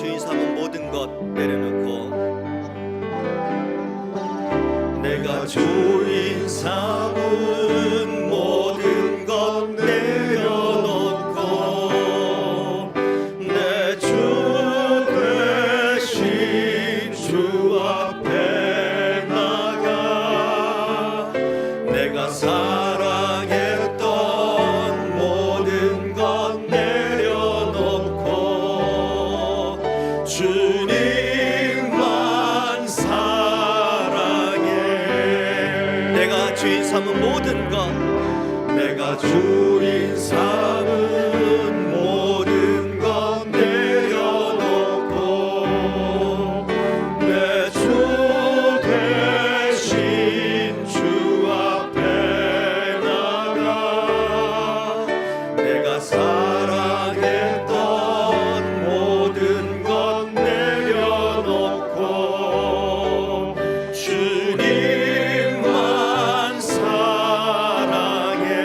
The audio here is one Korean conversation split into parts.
주인 삼은 모든 것 내려놓고, 내가 주인 삼은 모든 것 내려놓고 내 주 대신 주 앞에 나가 내가 사랑했던 모든 것 내려놓고 주님만 사랑해. 내가 주인 삼은 모든 것, 내가 주인 삼은 모든 것 내려놓고 내 주 대신 주 앞에 나가 내가 사랑했던 모든 것 내려놓고 주님만 사랑해.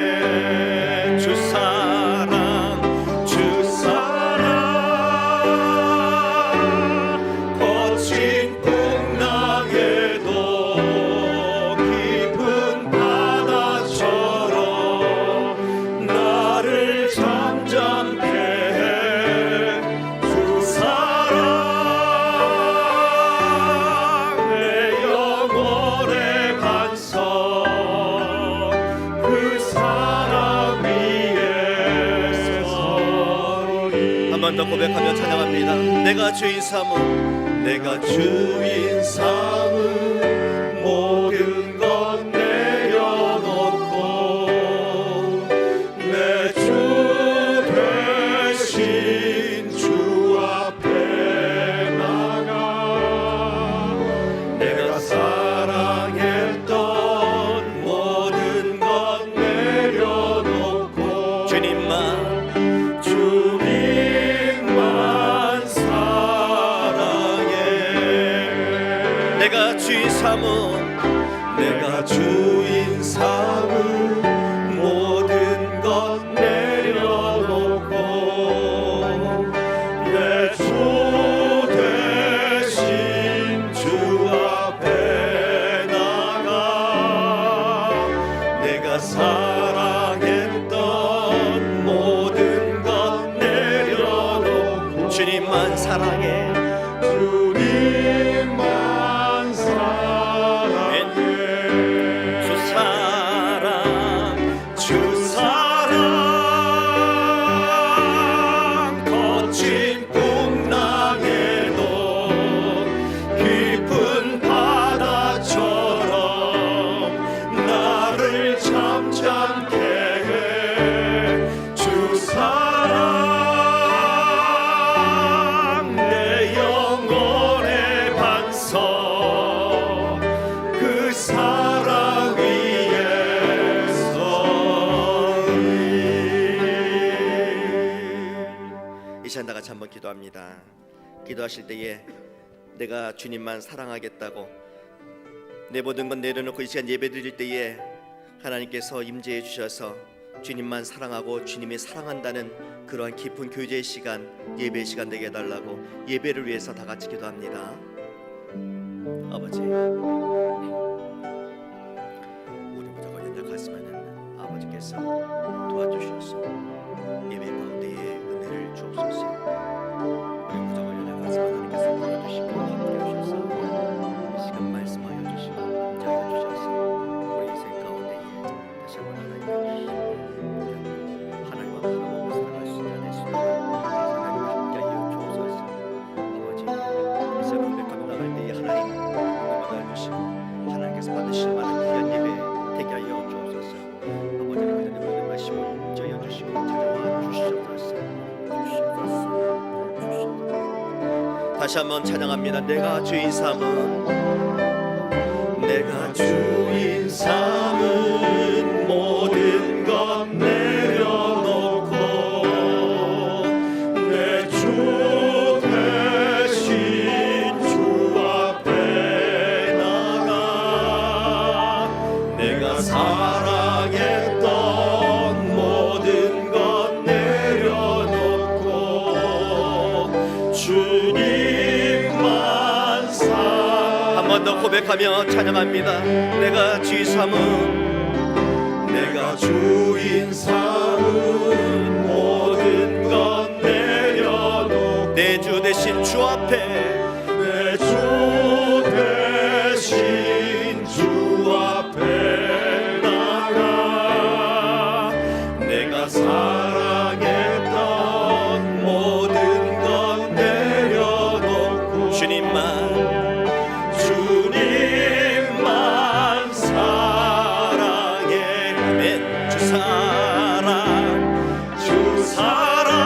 주 사랑, 주 사랑 거친 풍랑에도 깊은 바다처럼 나를 잠잠케 해. 주 사랑 내 영혼의 반석, 그 사랑 위에 서리. 한 번 더 고백하며 찬양합니다. 내가 주인 삼은, 내가 주인 삼은 모든 것 내려놓고 내 주 대신 주 앞에 나가 내가 사랑했던 모든 것 내려놓고 주님만 사랑해. 내가 주인 삼은, 내가 주인 삼은 모든 것 내려놓고 내 주 대신 주 앞에 나가 내가 사랑했던 모든 것 내려놓고 주님만 사랑해. 주님만 사랑해. 주 사랑, 주 사랑 거친 풍랑에도 깊은 바다처럼 나를 잠잠케 해. 주 사랑 내 영혼의 반석, 그 사랑 위에 서리. 이 시간 다 같이 한번 기도합니다. 기도하실 때에 내가 주님만 사랑하겠다고 내 모든 건 내려놓고 이 시간 예배 드릴 때에 하나님께서 임재해 주셔서 주님만 사랑하고 주님이 사랑한다는 그러한 깊은 교제의 시간, 예배의 시간 되게 해달라고 예배를 위해서 다 같이 기도합니다. 아버지, 우리 무조건 연약하지만은 아버지께서 도와주셔서 예배 가운데에 은혜를 주옵소서. 우리 무조건 연약하지만 하나님께서 도와주시고 함께 하셔서 이 시간 말씀하여 주시고 인자하여 주셔서 우리 인생 가운데에 다시 한번 하나님의 하나님과 바라보고 살아갈 수 있는 수 있는 하나님과 함께하여 주옵소서. 아버지, 이 시간 고백하며 나갈 때에 하나님 응답하여 주시고 하나님께서 받으실 만한 귀한 예배 되게 하여 주옵소서. 아버지는 그전에 모든 말씀을 인자하여 주시고 찾아와 주시옵소서. 다시 한번 찬양합니다. 내가 주인 삼은, 내가 주인 삼은 모든 것 내려놓고 내 주 대신 주 앞에 나가 내가 사랑했던 모든 것 내려놓고 주님 고백하며 찬양합니다. 내가 주 삼은, 내가 주인 삼은 모든 것 내려놓고 내 주 대신 주 앞에, 내 주 대신 주 앞에 나가 내가 사랑했던 모든 것 내려놓고 주님만 사랑해. 아멘. 주 사랑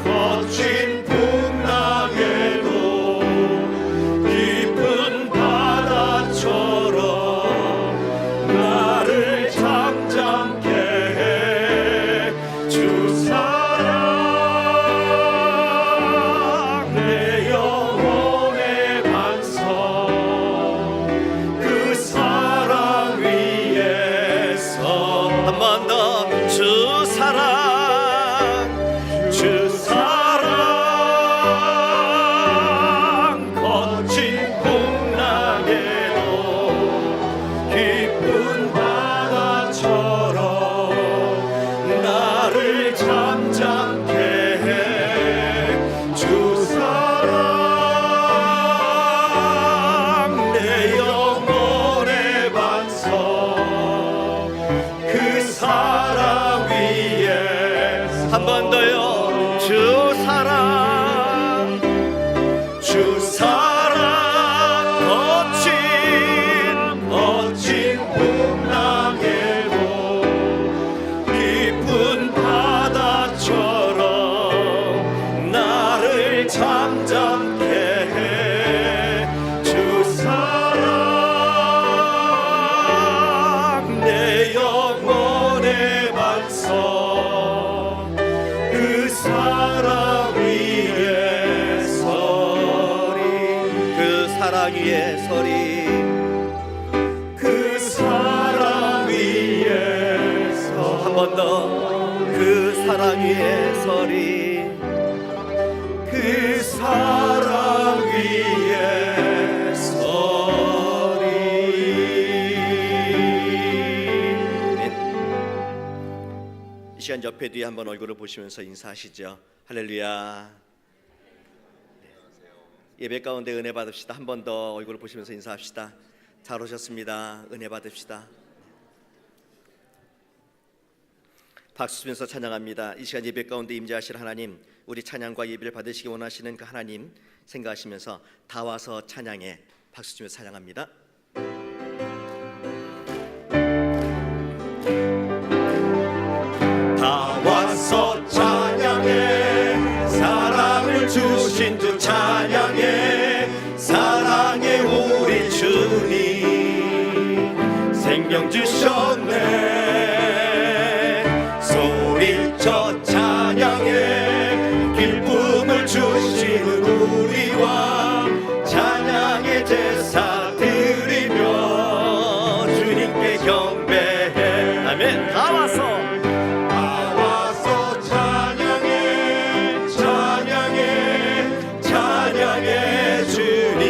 거친 풍랑에도 깊은 바다처럼 나를 잠잠케 해. 주 사랑 내 영혼의 반석 그 사랑 위에서 한 번 더. 주 사랑, 주 사랑 거친 풍랑에도 깊은 바다처럼 나를 잠잠케 해. 주 사랑 내 영혼의 반석 그 사랑 위에 한 번 더요. 주 사랑, 주 사랑 거친 풍랑에도 깊은 바다처럼 나를 잠잠케 해. 주 사랑 내 영혼의 반석 그 사랑 위에 서리. 그 사랑 위에 서리. 그 사랑 위에서 한 번 더. 그 사랑 위에 서리. 그 사랑 위에 서리. 이 시간 옆에 뒤에 한번 얼굴을 보시면서 인사하시죠. 할렐루야. 예배 가운데 은혜 받읍시다. 한 번 더 얼굴을 보시면서 인사합시다. 잘 오셨습니다. 은혜 받읍시다. 박수 치면서 찬양합니다. 이 시간 예배 가운데 임재하실 하나님, 우리 찬양과 예배를 받으시기 원하시는 그 하나님 생각하시면서 다 와서 찬양해. 박수 치면서 찬양합니다. 다 와서 찬양해. 사랑을 주신 주 찬양해. 사랑해 우리 주님 생명 주셨네. 소리쳐 찬양해. 기쁨을 주시는 우리 왕 찬양의 제사 드리며 주님께 경배해. 아멘. 다 와서 찬양해. 찬양해. 찬양해 주님.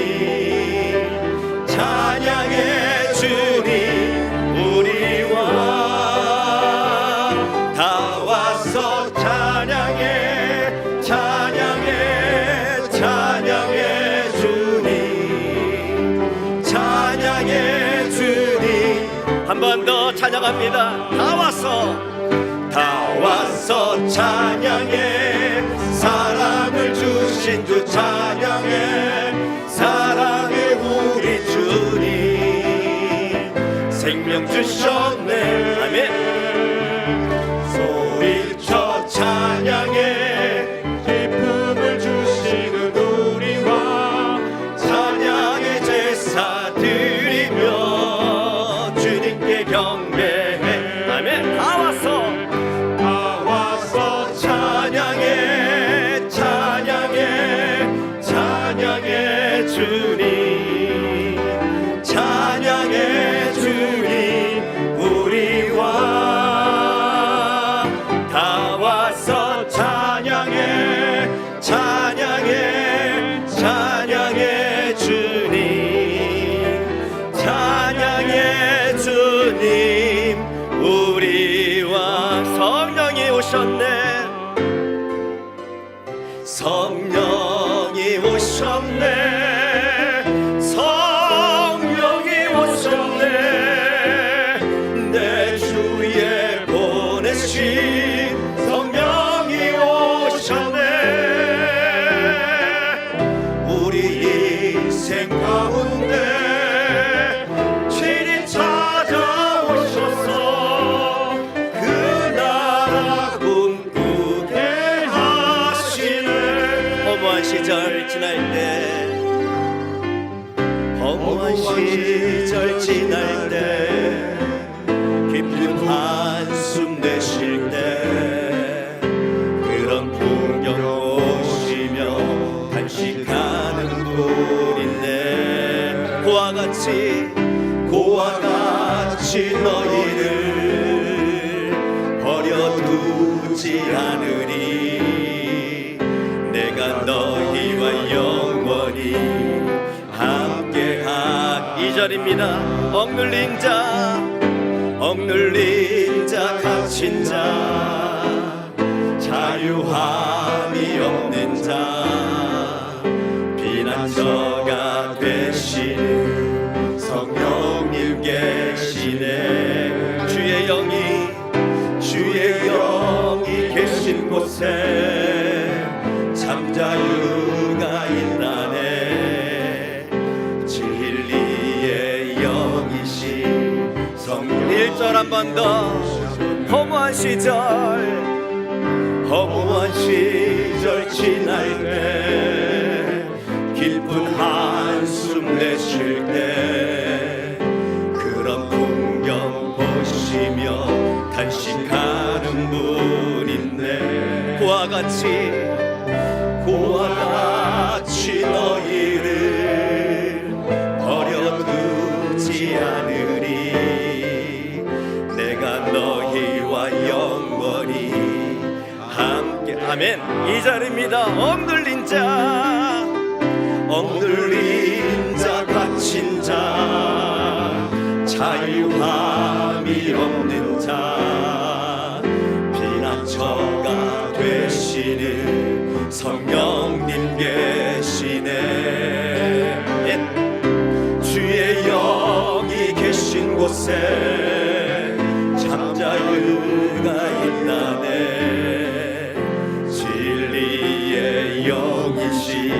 찬양해 주님 우리 왕. 다 와서 찬양해. 찬양해. 찬양해 주님. 찬양해 주님. 한 번 더 찬양합니다. 다 와서 찬양해. 사랑을 주신 주 찬양해. 사랑해 우리 주님 생명 주셨네. 아멘. 소리쳐 찬양해. 기쁨을 주시는 우리 왕 찬양의 제사 드리며 주님께 경배해. 아멘. 다 와서 찬양해. 찬양해. 찬양해 주님. 찬양해 주님 우리 왕. 시절 지날 때 깊은 한숨 내쉴 때 그런 풍경 보시며 간식하는 분인데 고와 같이 너희를 버려두지 않으리 내가 너희와 영원히 함께하 2절입니다. 억눌린 자 갇힌 자 자유함이 없는 자 피난처가 되시는 성령님 계시네 주의 영이 계신 곳에 잠자유가 있다네 진리의 영이신 성령 1절 한 번 더 허무한 시절 지날 때 깊은 한숨 내쉴 때 그런 풍경 보시며 단식하는 분인데 고와 같이 너희를 버려두지 않으리 내가 너희와 영원히 함께 아멘 2절입니다. 억눌린 자 갇힌 자 자유함이 없는 자 피난처가 되시는 성령님 계시네 주의 영이 계신 곳에 잠자유가 있다네 진리의 영이신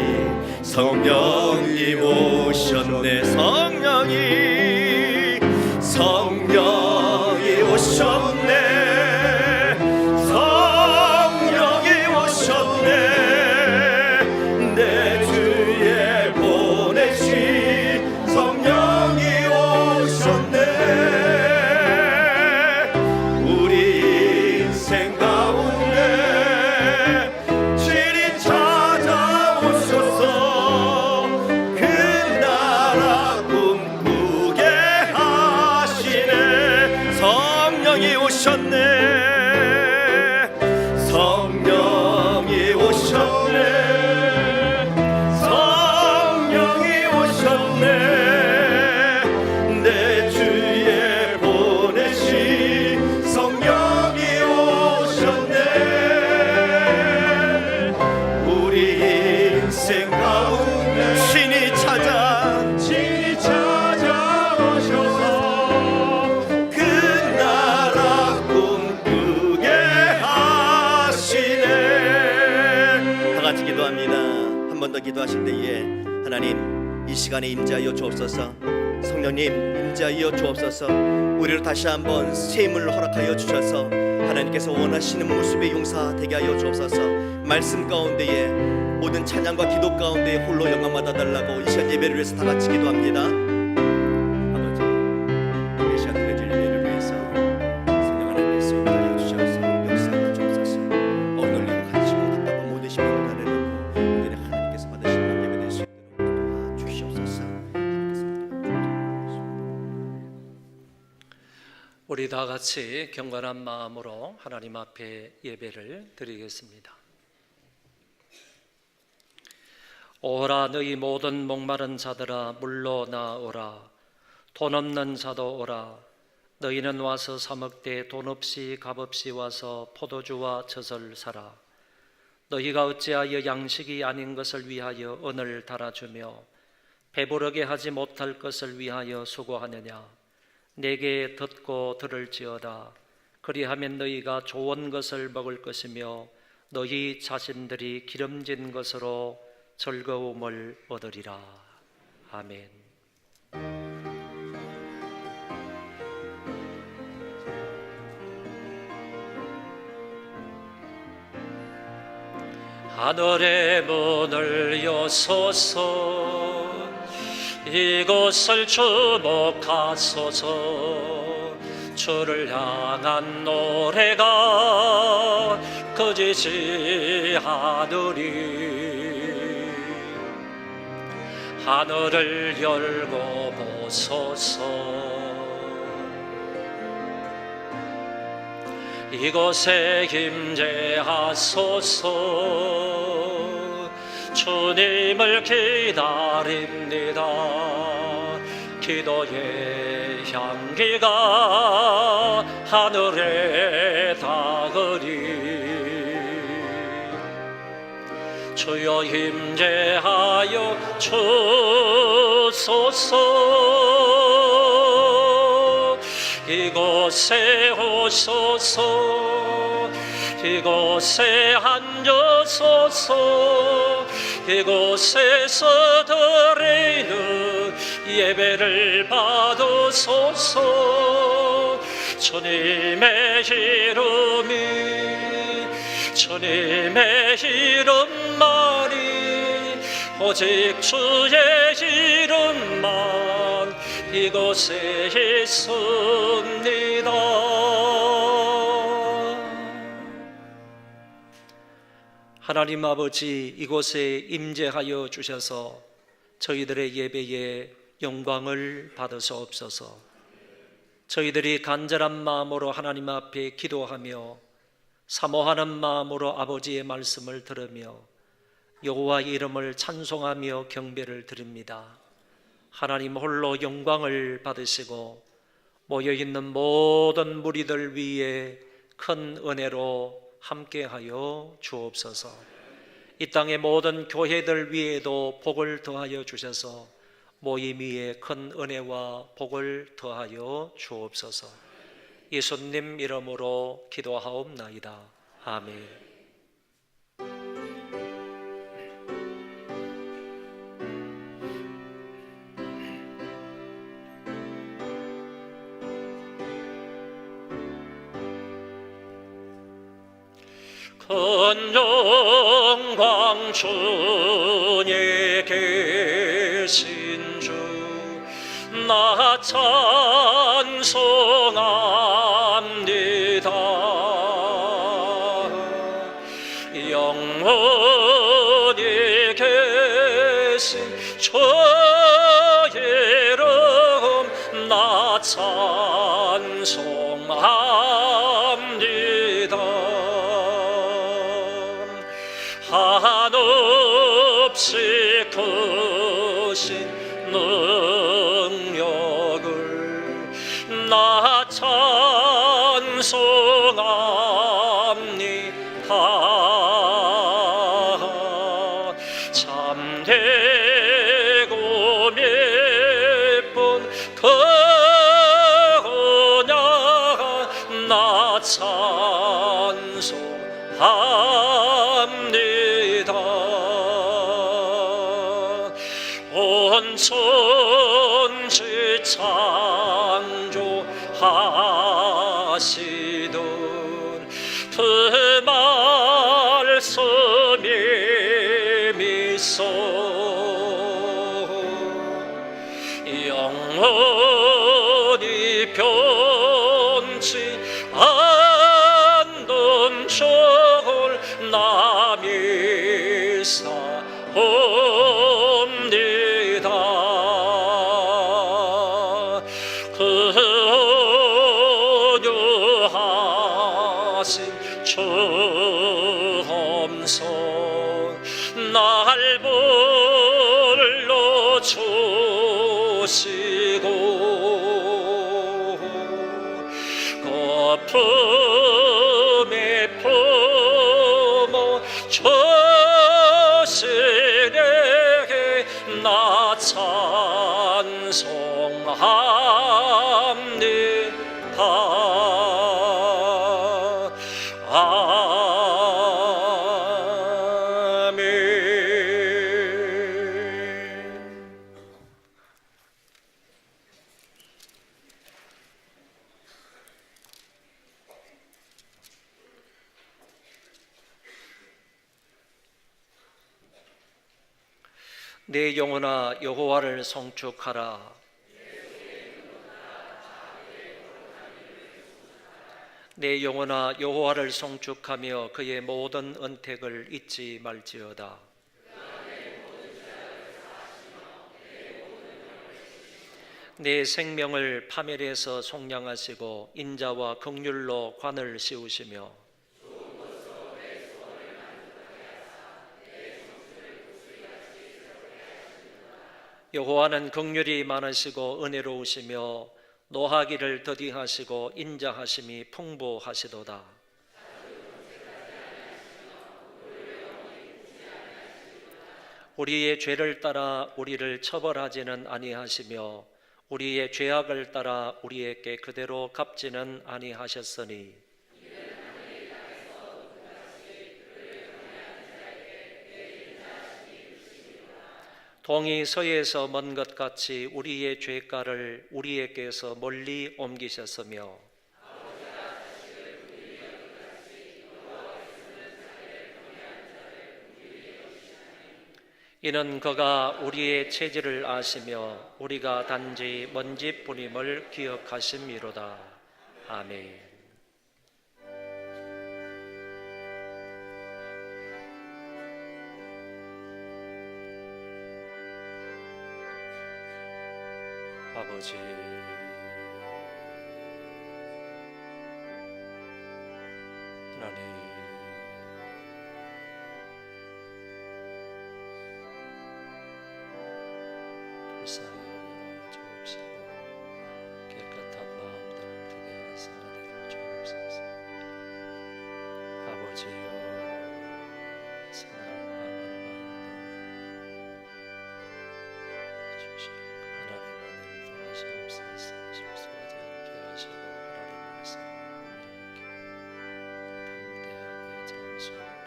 성령이 오셨네 성령이 오셨네 내 주에 보내신 성령이 오셨네 우리 인생 가운데 친히 찾아오셔서 그 나라 꿈꾸게 하시네 성령이 오셨네 내 주에 보내신 성령이 오셨네 우리 인생 가운데 친히 찾아오셔서 그 나라 꿈꾸게 하시네 다 같이 기도합니다. 한 번 더 기도하실 때에 하나님 이 시간에 임재하여 주옵소서 성령님 임재하여 주옵소서 우리를 다시 한번 새 힘을 허락하여 주셔서 하나님께서 원하시는 모습의 용사 되게 하여 주옵소서 말씀 가운데에 모든 찬양과 기도 가운데에 홀로 영광 받아달라고 이 시간 예배를 위해서 다 같이 기도합니다. 아버지 이 시간 드려질 예배를 위해서 성령 하나님께서 임재하여 주셔서 역사하여 주옵소서 억눌리고 갇히고 답답한 모든 심령을 다 내려놓고 오늘의 하나님께서 받으신 예배 될 수 있도록 도와주시옵소서. 우리 다 같이 경건한 마음으로 하나님 앞에 예배를 드리겠습니다. 오라 너희 모든 목마른 자들아 물로 나오라 돈 없는 자도 오라 너희는 와서 사 먹되 돈 없이 값 없이 와서 포도주와 젖을 사라 너희가 어찌하여 양식이 아닌 것을 위하여 은을 달아주며 배부르게 하지 못할 것을 위하여 수고하느냐 내게 듣고 들을지어다 그리하면 너희가 좋은 것을 먹을 것이며 너희 자신들이 기름진 것으로 즐거움을 얻으리라. 아멘. 하늘의 문을 여소서 이곳을 주목하소서. 주를 향한 노래가 꺼지지 않으리. 하늘을 열고 보소서. 이곳에 임재하소서. 주님을 기다립니다. 기도의 향기가 하늘에 닿으리. 주여 임재하여 주소서. 이곳에 오소서. 이곳에 앉으소서. 이곳에서 드리는 예배를 받으소서. 주님의 주님의 이름만이 오직 주의 이름만 이곳에 있습니다. 하나님 아버지, 이곳에 임재하여 주셔서 저희들의 예배에 영광을 받으소옵소서. 저희들이 간절한 마음으로 하나님 앞에 기도하며 사모하는 마음으로 아버지의 말씀을 들으며 여호와의 이름을 찬송하며 경배를 드립니다. 하나님 홀로 영광을 받으시고 모여있는 모든 무리들 위에 큰 은혜로 함께하여 주옵소서. 이 땅의 모든 교회들 위에도 복을 더하여 주셔서 모임 위에 큰 은혜와 복을 더하여 주옵소서. 예수님 이름으로 기도하옵나이다. 아멘. 큰 영광 주에 계신 주 나 찬송합니다. 영원히 계신 주의 이름 나 찬송합니다. 한없이 크신 능력을 나 찬송합니다. 참되고 몇번 그냥 나 찬송합니다. 온 천지 창조하시던 그 말씀이 미소 영원히 변치 않는 저걸 나 믿사옵니다. 온유하신 주엄소 날 불러주시고 거품에 품어 주시네 나 찬송합니다. 내 영혼아 여호와를 송축하라. 내 영혼아 여호와를 송축하며 그의 모든 은택을 잊지 말지어다. 내 생명을 파멸해서 속량하시고 인자와 긍휼로 관을 씌우시며 여호와는 긍휼이 많으시고 은혜로우시며 노하기를 더디하시고 인자하심이 풍부하시도다. 우리의 죄를 따라 우리를 처벌하지는 아니하시며 우리의 죄악을 따라 우리에게 그대로 갚지는 아니하셨으니 동이 서에서 먼 것 같이 우리의 죄가를 우리에게서 멀리 옮기셨으며 이는 그가 우리의 체질을 아시며 우리가 단지 먼지뿐임을 기억하심이로다. 아멘. 아버지, 하나님, 불쌍히 여겨 주옵시고 깨끗한 마음들을 두게 하사 은혜를 주옵소서. 아버지여, 사랑하는 마음을 주시옵소서. 하나님 은혜를 더하시옵소서. 실수하지 않게 하시고 하나님 말씀을 분명하게 담대하게 장수하게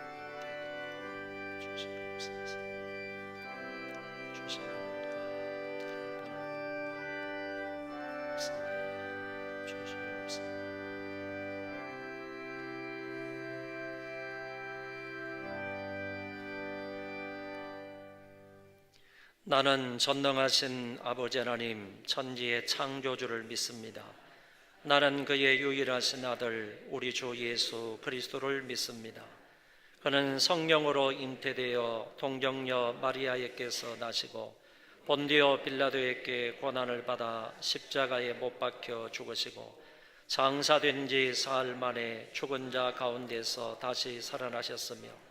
되게 주시옵소서. 주시옵소서. 나는 전능하신 아버지 하나님 천지의 창조주를 믿습니다. 나는 그의 유일하신 아들 우리 주 예수 그리스도를 믿습니다. 그는 성령으로 잉태되어 동정녀 마리아에게서 나시고 본디오 빌라도에게 고난을 받아 십자가에 못 박혀 죽으시고 장사된 지 사흘 만에 죽은 자 가운데서 다시 살아나셨으며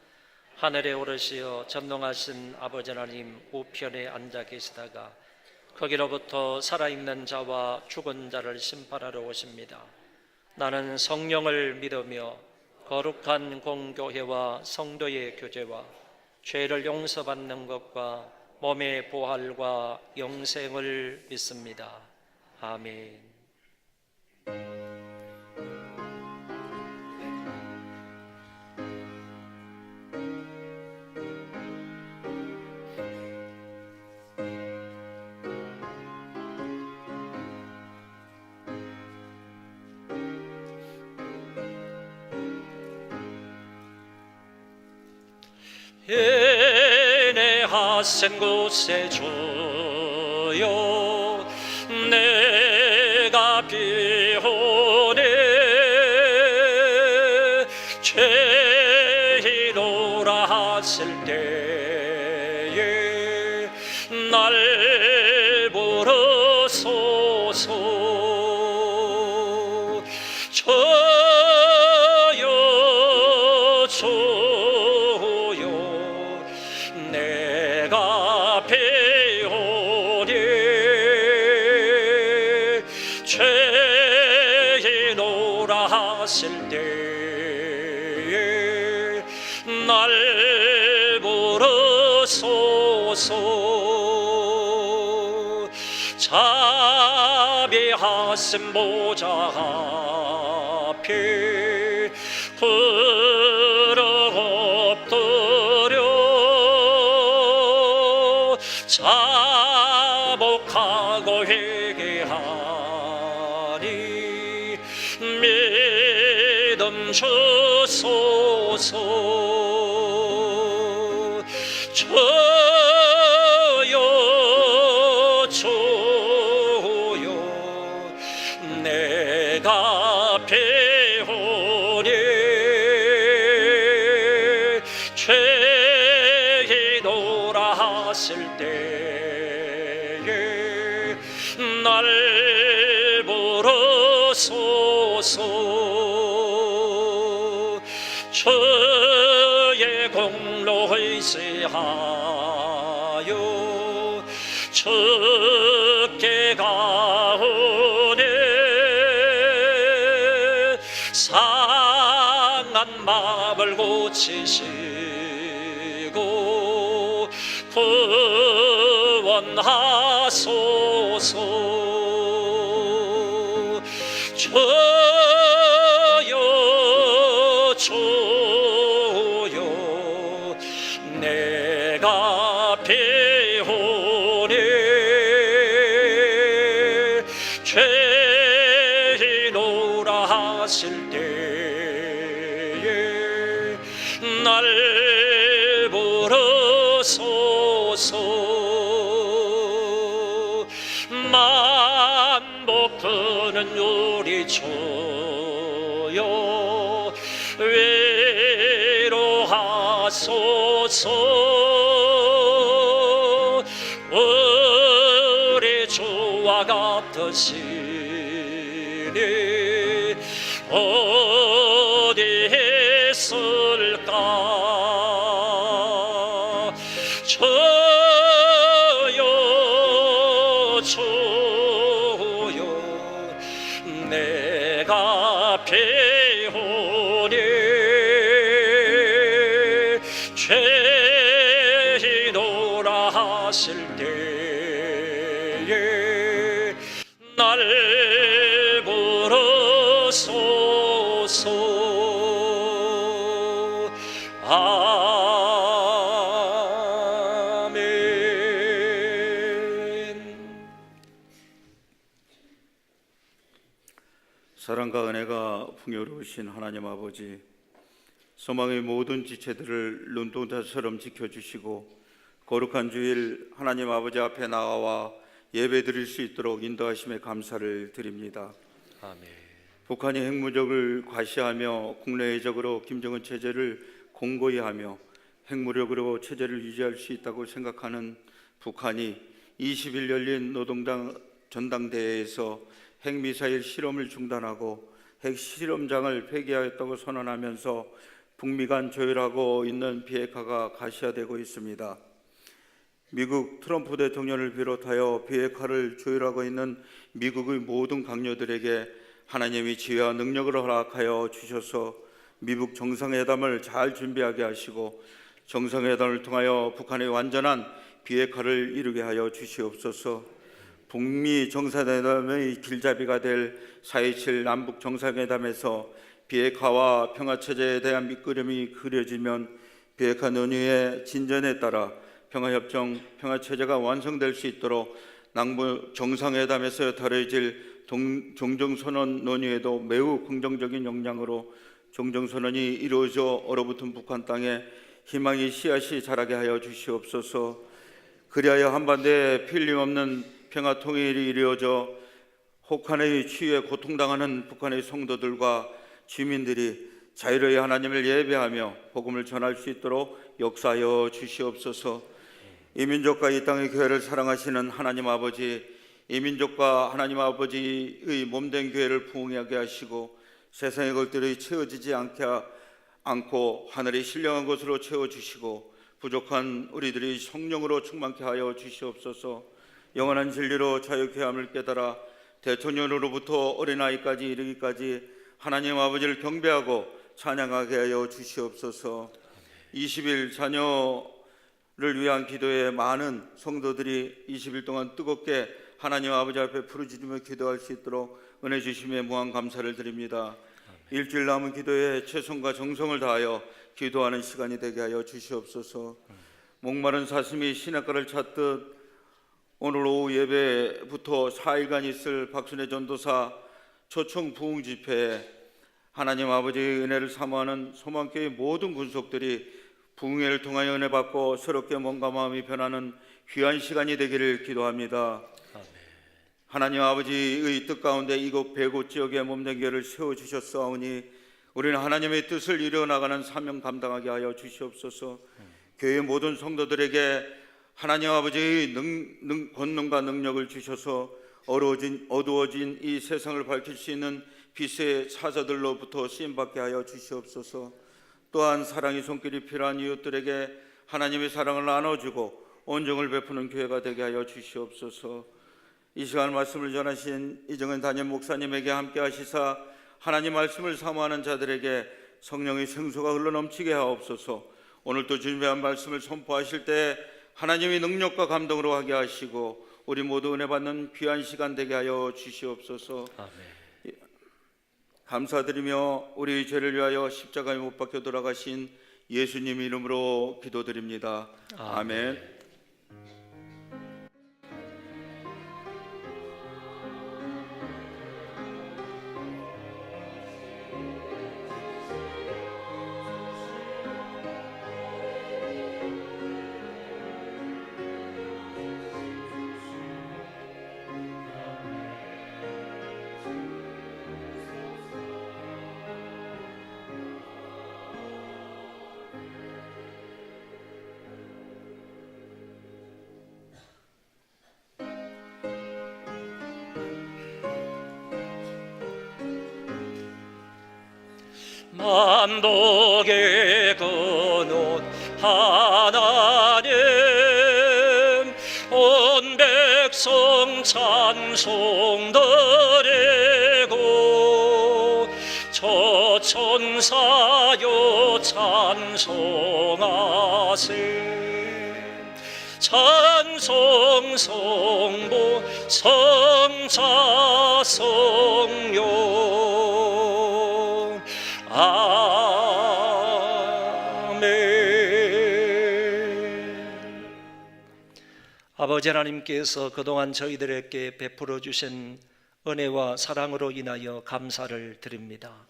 하늘에 오르시어 전능하신 아버지 하나님 우편에 앉아 계시다가 거기로부터 살아있는 자와 죽은 자를 심판하러 오십니다. 나는 성령을 믿으며 거룩한 공교회와 성도의 교제와 죄를 용서받는 것과 몸의 부활과 영생을 믿습니다. 아멘. 애내하센 곳에 주여 내가 비오네 죄이노라 하실 때에 날 부르소서. 저여 주여 내가 배우리 죄이노라 하실 때에 날 부르소서. 자비하신 보좌 앞에 엎드려 자복하고 회개하니 믿음 주소서. 저여 내가 배우니 죄이노라 하실 때에 날 부르소서. 저의 공로 의지하여 주께 가오니 상한 마음을 고치시고 구원하소서. 주여 내가 배우니 죄이노라 하실 때에 날 부르소서. 만복 그는 우리 주여 위로하소서. 우리 주와 같으시니 어디 있을까. 주여 내가 배우니 죄이노라 하실 때에 날 부르소서. 아멘. 사랑과 은혜가 풍요로우신 하나님 아버지, 소망의 모든 지체들을 눈동자처럼 지켜주시고 거룩한 주일 하나님 아버지 앞에 나와 예배드릴 수 있도록 인도하심에 감사를 드립니다. 아멘. 북한이 핵무력을 과시하며 국내외적으로 김정은 체제를 공고히 하며 핵무력으로 체제를 유지할 수 있다고 생각하는 북한이 20일 열린 노동당 전당대회에서 핵미사일 실험을 중단하고 핵실험장을 폐기하였다고 선언하면서 북미 간 조율하고 있는 비핵화가 가시화되고 있습니다. 미국 트럼프 대통령을 비롯하여 비핵화를 조율하고 있는 미국의 모든 강요들에게 하나님이 지혜와 능력을 허락하여 주셔서 미국 정상회담을 잘 준비하게 하시고 정상회담을 통하여 북한의 완전한 비핵화를 이루게 하여 주시옵소서. 북미 정상회담의 길잡이가 될 4.27 남북 정상회담에서 비핵화와 평화체제에 대한 밑그림이 그려지면 비핵화 논의의 진전에 따라 평화협정, 평화체제가 완성될 수 있도록 남북 정상회담에서 다뤄질 종전선언 논의에도 매우 긍정적인 역량으로 종전선언이 이루어져 얼어붙은 북한 땅에 희망의 씨앗이 자라게 하여 주시옵소서. 그리하여 한반도에 필림없는 평화 통일이 이루어져 혹한의 치유에 고통당하는 북한의 성도들과 주민들이 자유로이 하나님을 예배하며 복음을 전할 수 있도록 역사하여 주시옵소서. 이 민족과 이 땅의 교회를 사랑하시는 하나님 아버지, 이 민족과 하나님 아버지의 몸된 교회를 부흥하게 하시고 세상의 것들이 채워지지 않고 하늘이 신령한 것으로 채워주시고 부족한 우리들이 성령으로 충만케 하여 주시옵소서. 영원한 진리로 자유케 함을 깨달아 대통령으로부터 어린아이까지 이르기까지 하나님 아버지를 경배하고 찬양하게 하여 주시옵소서. 20일 자녀를 위한 기도에 많은 성도들이 20일 동안 뜨겁게 하나님 아버지 앞에 부르짖으며 기도할 수 있도록 은혜 주심에 무한 감사를 드립니다. 일주일 남은 기도에 최선과 정성을 다하여 기도하는 시간이 되게 하여 주시옵소서. 목마른 사슴이 시냇가를 찾듯 오늘 오후 예배부터 4일간 있을 박순애 전도사 초청 부흥 집회에 하나님 아버지의 은혜를 사모하는 소망교회 모든 군속들이 부흥회를 통하여 은혜 받고 새롭게 몸과 마음이 변하는 귀한 시간이 되기를 기도합니다. 아멘. 하나님 아버지의 뜻 가운데 이곳 배고 지역에 몸된 교회를 세워주셨사오니 우리는 하나님의 뜻을 이루어나가는 사명 감당하게 하여 주시옵소서. 교회 모든 성도들에게 하나님 아버지의 권능과 능력을 주셔서 어두워진 이 세상을 밝힐 수 있는 빛의 사자들로부터 쓰임받게 하여 주시옵소서. 또한 사랑의 손길이 필요한 이웃들에게 하나님의 사랑을 나눠주고 온정을 베푸는 교회가 되게 하여 주시옵소서. 이 시간 말씀을 전하신 이정은 담임 목사님에게 함께 하시사 하나님 말씀을 사모하는 자들에게 성령의 생수가 흘러넘치게 하옵소서. 오늘도 준비한 말씀을 선포하실 때 하나님의 능력과 감동으로 하게 하시고 우리 모두 은혜 받는 귀한 시간 되게 하여 주시옵소서. 아멘. 감사드리며 우리 죄를 위하여 십자가에 못 박혀 돌아가신 예수님 이름으로 기도드립니다. 아멘. 만복의 근원 하나님 온 백성 찬송 드리고 저 천사여 찬송하세 찬송 성부 성자 성령 아멘. 아버지 하나님께서 그동안 저희들에게 베풀어 주신 은혜와 사랑으로 인하여 감사를 드립니다.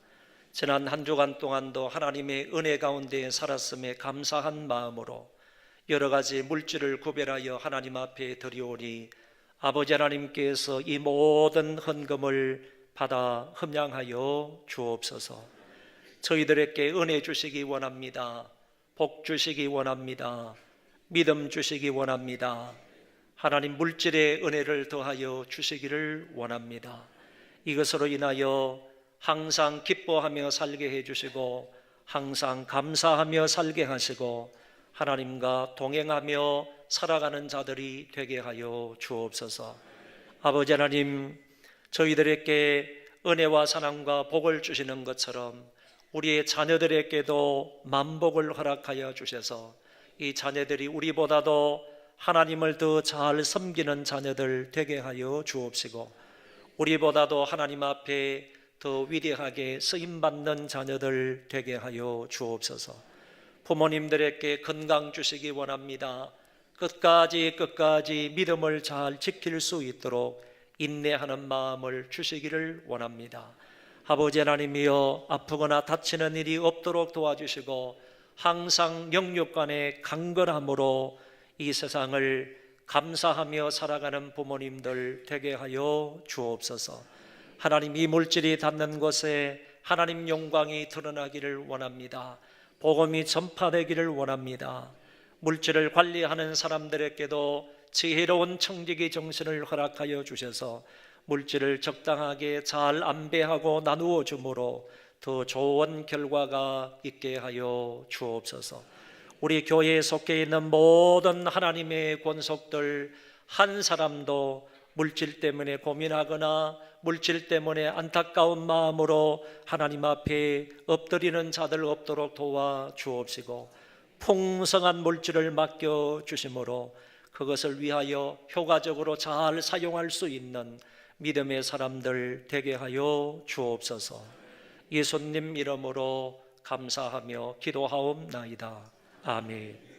지난 한 주간 동안도 하나님의 은혜 가운데 살았음에 감사한 마음으로 여러 가지 물질을 구별하여 하나님 앞에 드리오니 아버지 하나님께서 이 모든 헌금을 받아 흠양하여 주옵소서. 저희들에게 은혜 주시기 원합니다. 복 주시기 원합니다. 믿음 주시기 원합니다. 하나님 물질의 은혜를 더하여 주시기를 원합니다. 이것으로 인하여 항상 기뻐하며 살게 해주시고 항상 감사하며 살게 하시고 하나님과 동행하며 살아가는 자들이 되게 하여 주옵소서. 아버지 하나님, 저희들에게 은혜와 사랑과 복을 주시는 것처럼 우리의 자녀들에게도 만복을 허락하여 주셔서 이 자녀들이 우리보다도 하나님을 더 잘 섬기는 자녀들 되게 하여 주옵시고 우리보다도 하나님 앞에 더 위대하게 쓰임받는 자녀들 되게 하여 주옵소서. 부모님들에게 건강 주시기 원합니다. 끝까지 믿음을 잘 지킬 수 있도록 인내하는 마음을 주시기를 원합니다. 아버지 하나님이여, 아프거나 다치는 일이 없도록 도와주시고 항상 영육간의 강건함으로 이 세상을 감사하며 살아가는 부모님들 되게 하여 주옵소서. 하나님, 이 물질이 닿는 곳에 하나님 영광이 드러나기를 원합니다. 복음이 전파되기를 원합니다. 물질을 관리하는 사람들에게도 지혜로운 청지기 정신을 허락하여 주셔서 물질을 적당하게 잘 안배하고 나누어 주므로 더 좋은 결과가 있게 하여 주옵소서. 우리 교회에 속해 있는 모든 하나님의 권속들 한 사람도 물질 때문에 고민하거나 물질 때문에 안타까운 마음으로 하나님 앞에 엎드리는 자들 없도록 도와 주옵시고 풍성한 물질을 맡겨 주심으로 그것을 위하여 효과적으로 잘 사용할 수 있는 믿음의 사람들 되게 하여 주옵소서. 예수님 이름으로 감사하며 기도하옵나이다. 아멘.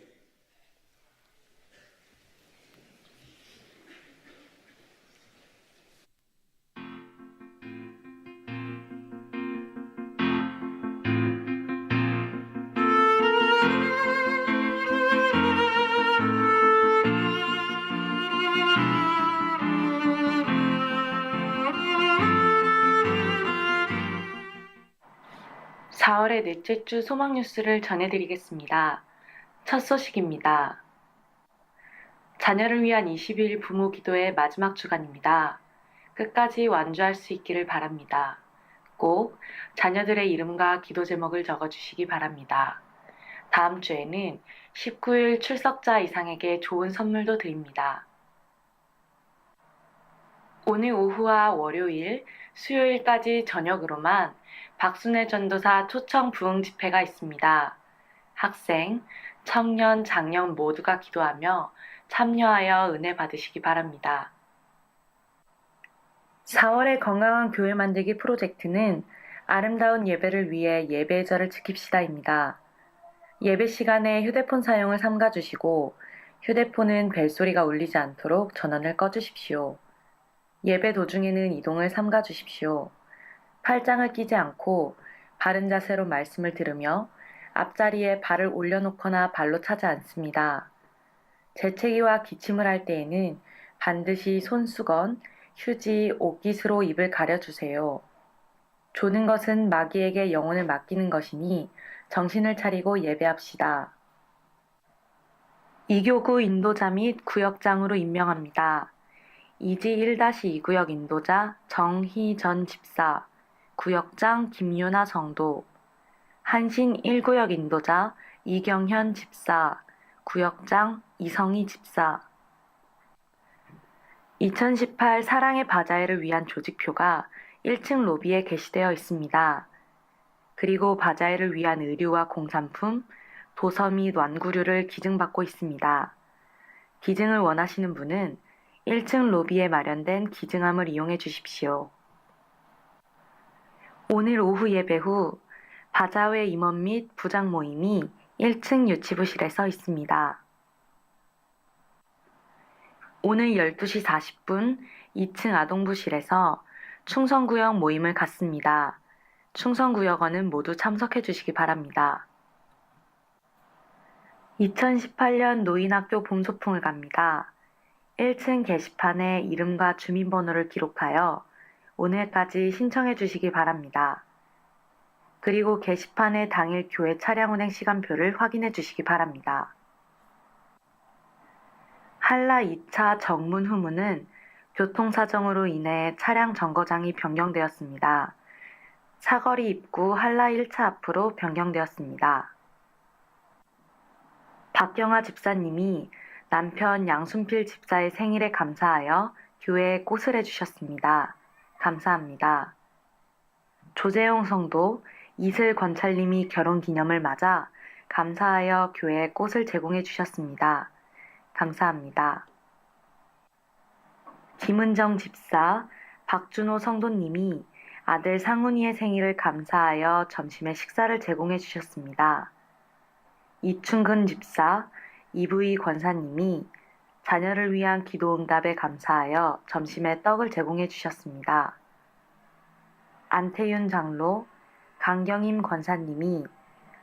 4월의 넷째 주 소망 뉴스를 전해드리겠습니다. 첫 소식입니다. 자녀를 위한 20일 부모 기도의 마지막 주간입니다. 끝까지 완주할 수 있기를 바랍니다. 꼭 자녀들의 이름과 기도 제목을 적어주시기 바랍니다. 다음 주에는 19일 출석자 이상에게 좋은 선물도 드립니다. 오늘 오후와 월요일, 수요일까지 저녁으로만 박순애 전도사 초청 부흥 집회가 있습니다. 학생, 청년, 장년 모두가 기도하며 참여하여 은혜 받으시기 바랍니다. 4월의 건강한 교회 만들기 프로젝트는 아름다운 예배를 위해 예배의 절을 지킵시다입니다. 예배 시간에 휴대폰 사용을 삼가주시고 휴대폰은 벨소리가 울리지 않도록 전원을 꺼주십시오. 예배 도중에는 이동을 삼가주십시오. 팔짱을 끼지 않고 바른 자세로 말씀을 들으며 앞자리에 발을 올려놓거나 발로 차지 않습니다. 재채기와 기침을 할 때에는 반드시 손수건, 휴지, 옷깃으로 입을 가려주세요. 조는 것은 마귀에게 영혼을 맡기는 것이니 정신을 차리고 예배합시다. 이교구 인도자 및 구역장으로 임명합니다. 이지 1-2구역 인도자 정희전 집사, 구역장 김유나 성도, 한신 1구역 인도자 이경현 집사, 구역장 이성희 집사. 2018 사랑의 바자회를 위한 조직표가 1층 로비에 게시되어 있습니다. 그리고 바자회를 위한 의류와 공산품, 도서 및 완구류를 기증받고 있습니다. 기증을 원하시는 분은 1층 로비에 마련된 기증함을 이용해 주십시오. 오늘 오후 예배 후 바자회 임원 및 부장 모임이 1층 유치부실에서 있습니다. 오늘 12시 40분 2층 아동부실에서 충성구역 모임을 갖습니다. 충성구역원은 모두 참석해 주시기 바랍니다. 2018년 노인학교 봄소풍을 갑니다. 1층 게시판에 이름과 주민번호를 기록하여 오늘까지 신청해 주시기 바랍니다. 그리고 게시판에 당일 교회 차량 운행 시간표를 확인해 주시기 바랍니다. 한라 2차 정문 후문은 교통사정으로 인해 차량 정거장이 변경되었습니다. 사거리 입구 한라 1차 앞으로 변경되었습니다. 박경아 집사님이 남편 양순필 집사의 생일에 감사하여 교회에 꽃을 해주셨습니다. 감사합니다. 조재용 성도 이슬 권찰님이 결혼기념을 맞아 감사하여 교회에 꽃을 제공해 주셨습니다. 감사합니다. 김은정 집사, 박준호 성도님이 아들 상훈이의 생일을 감사하여 점심에 식사를 제공해 주셨습니다. 이충근 집사, 이부희 권사님이 자녀를 위한 기도 응답에 감사하여 점심에 떡을 제공해 주셨습니다. 안태윤 장로, 강경임 권사님이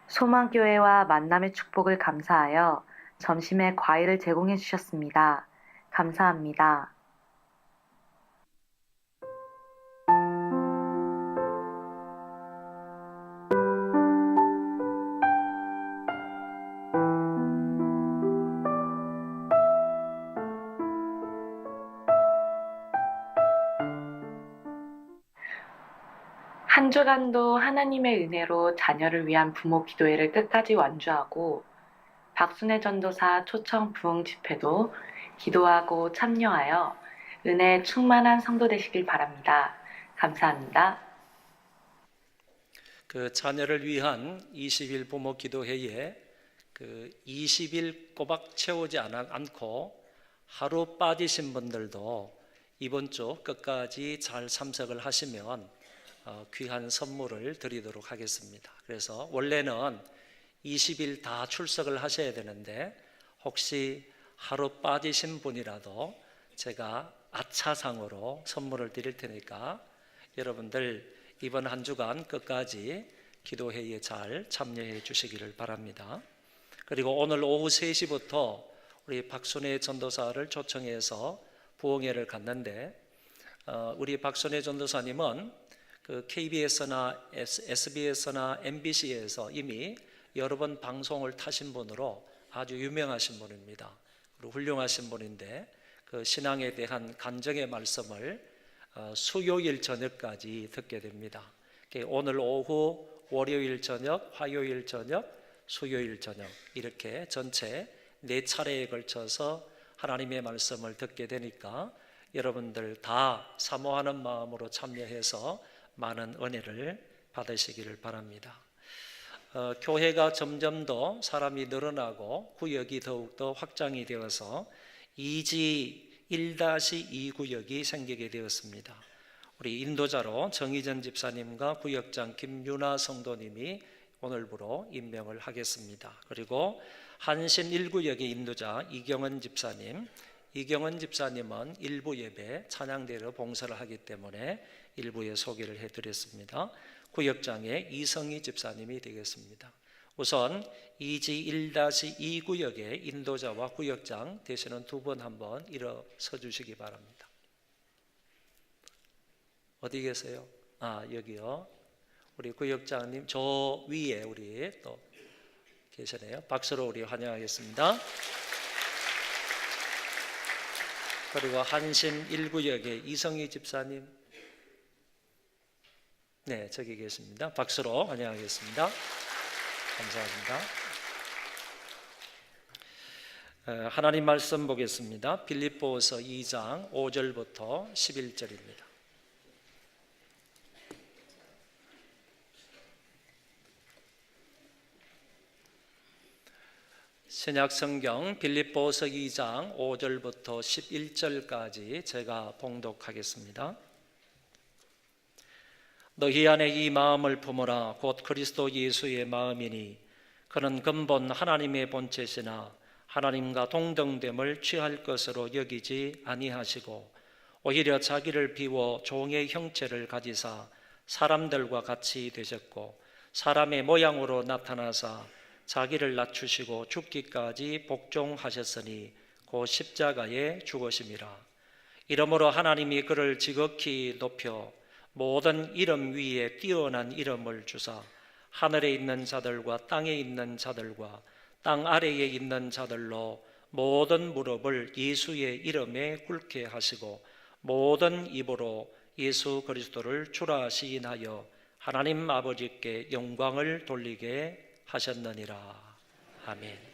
소망교회와 만남의 축복을 감사하여 점심에 과일을 제공해 주셨습니다. 감사합니다. 한 주간도 하나님의 은혜로 자녀를 위한 부모 기도회를 끝까지 완주하고 박순애 전도사 초청 부흥 집회도 기도하고 참여하여 은혜 충만한 성도 되시길 바랍니다. 감사합니다. 자녀를 위한 20일 부모 기도회에 20일 꼬박 채우지 않고 하루 빠지신 분들도 이번 주 끝까지 잘 참석을 하시면 귀한 선물을 드리도록 하겠습니다. 그래서 원래는 20일 다 출석을 하셔야 되는데 혹시 하루 빠지신 분이라도 제가 아차상으로 선물을 드릴 테니까 여러분들 이번 한 주간 끝까지 기도회의에 잘 참여해 주시기를 바랍니다. 그리고 오늘 오후 3시부터 우리 박순애 전도사를 초청해서 부흥회를 갖는데 우리 박순애 전도사님은 그 KBS나 SBS나 MBC에서 이미 여러 번 방송을 타신 분으로 아주 유명하신 분입니다. 그리고 훌륭하신 분인데 그 신앙에 대한 간증의 말씀을 수요일 저녁까지 듣게 됩니다. 오늘 오후, 월요일 저녁, 화요일 저녁, 수요일 저녁 이렇게 전체 4차례에 걸쳐서 하나님의 말씀을 듣게 되니까 여러분들 다 사모하는 마음으로 참여해서 많은 은혜를 받으시기를 바랍니다. 교회가 점점 더 사람이 늘어나고 구역이 더욱더 확장이 되어서 2지 1-2 구역이 생기게 되었습니다. 우리 인도자로 정희전 집사님과 구역장 김유나 성도님이 오늘부로 임명을 하겠습니다. 그리고 한신 1구역의 인도자 이경은 집사님, 이경은 집사님은 일부 예배 찬양대로 봉사를 하기 때문에 일부에 소개를 해드렸습니다. 구역장의 이성희 집사님이 되겠습니다. 우선 2지 1-2 구역의 인도자와 구역장 되시는 두 분 한번 일어서 주시기 바랍니다. 어디 계세요? 여기요. 우리 구역장님 저 위에 우리 또 계시네요. 박수로 우리 환영하겠습니다. 그리고 한신 1구역의 이성희 집사님, 네, 저기 계십니다. 박수로 환영하겠습니다. 감사합니다. 하나님 말씀 보겠습니다. 빌립보서 2장 5절부터 11절입니다. 신약성경 빌립보서 2장 5절부터 11절까지 제가 봉독하겠습니다. 너희 안에 이 마음을 품으라. 곧 그리스도 예수의 마음이니 그는 근본 하나님의 본체시나 하나님과 동등됨을 취할 것으로 여기지 아니하시고 오히려 자기를 비워 종의 형체를 가지사 사람들과 같이 되셨고 사람의 모양으로 나타나사 자기를 낮추시고 죽기까지 복종하셨으니 곧 십자가에 죽으심이라. 이러므로 하나님이 그를 지극히 높여 모든 이름 위에 뛰어난 이름을 주사 하늘에 있는 자들과 땅에 있는 자들과 땅 아래에 있는 자들로 모든 무릎을 예수의 이름에 꿇게 하시고 모든 입으로 예수 그리스도를 주라 시인하여 하나님 아버지께 영광을 돌리게 하셨느니라. 아멘.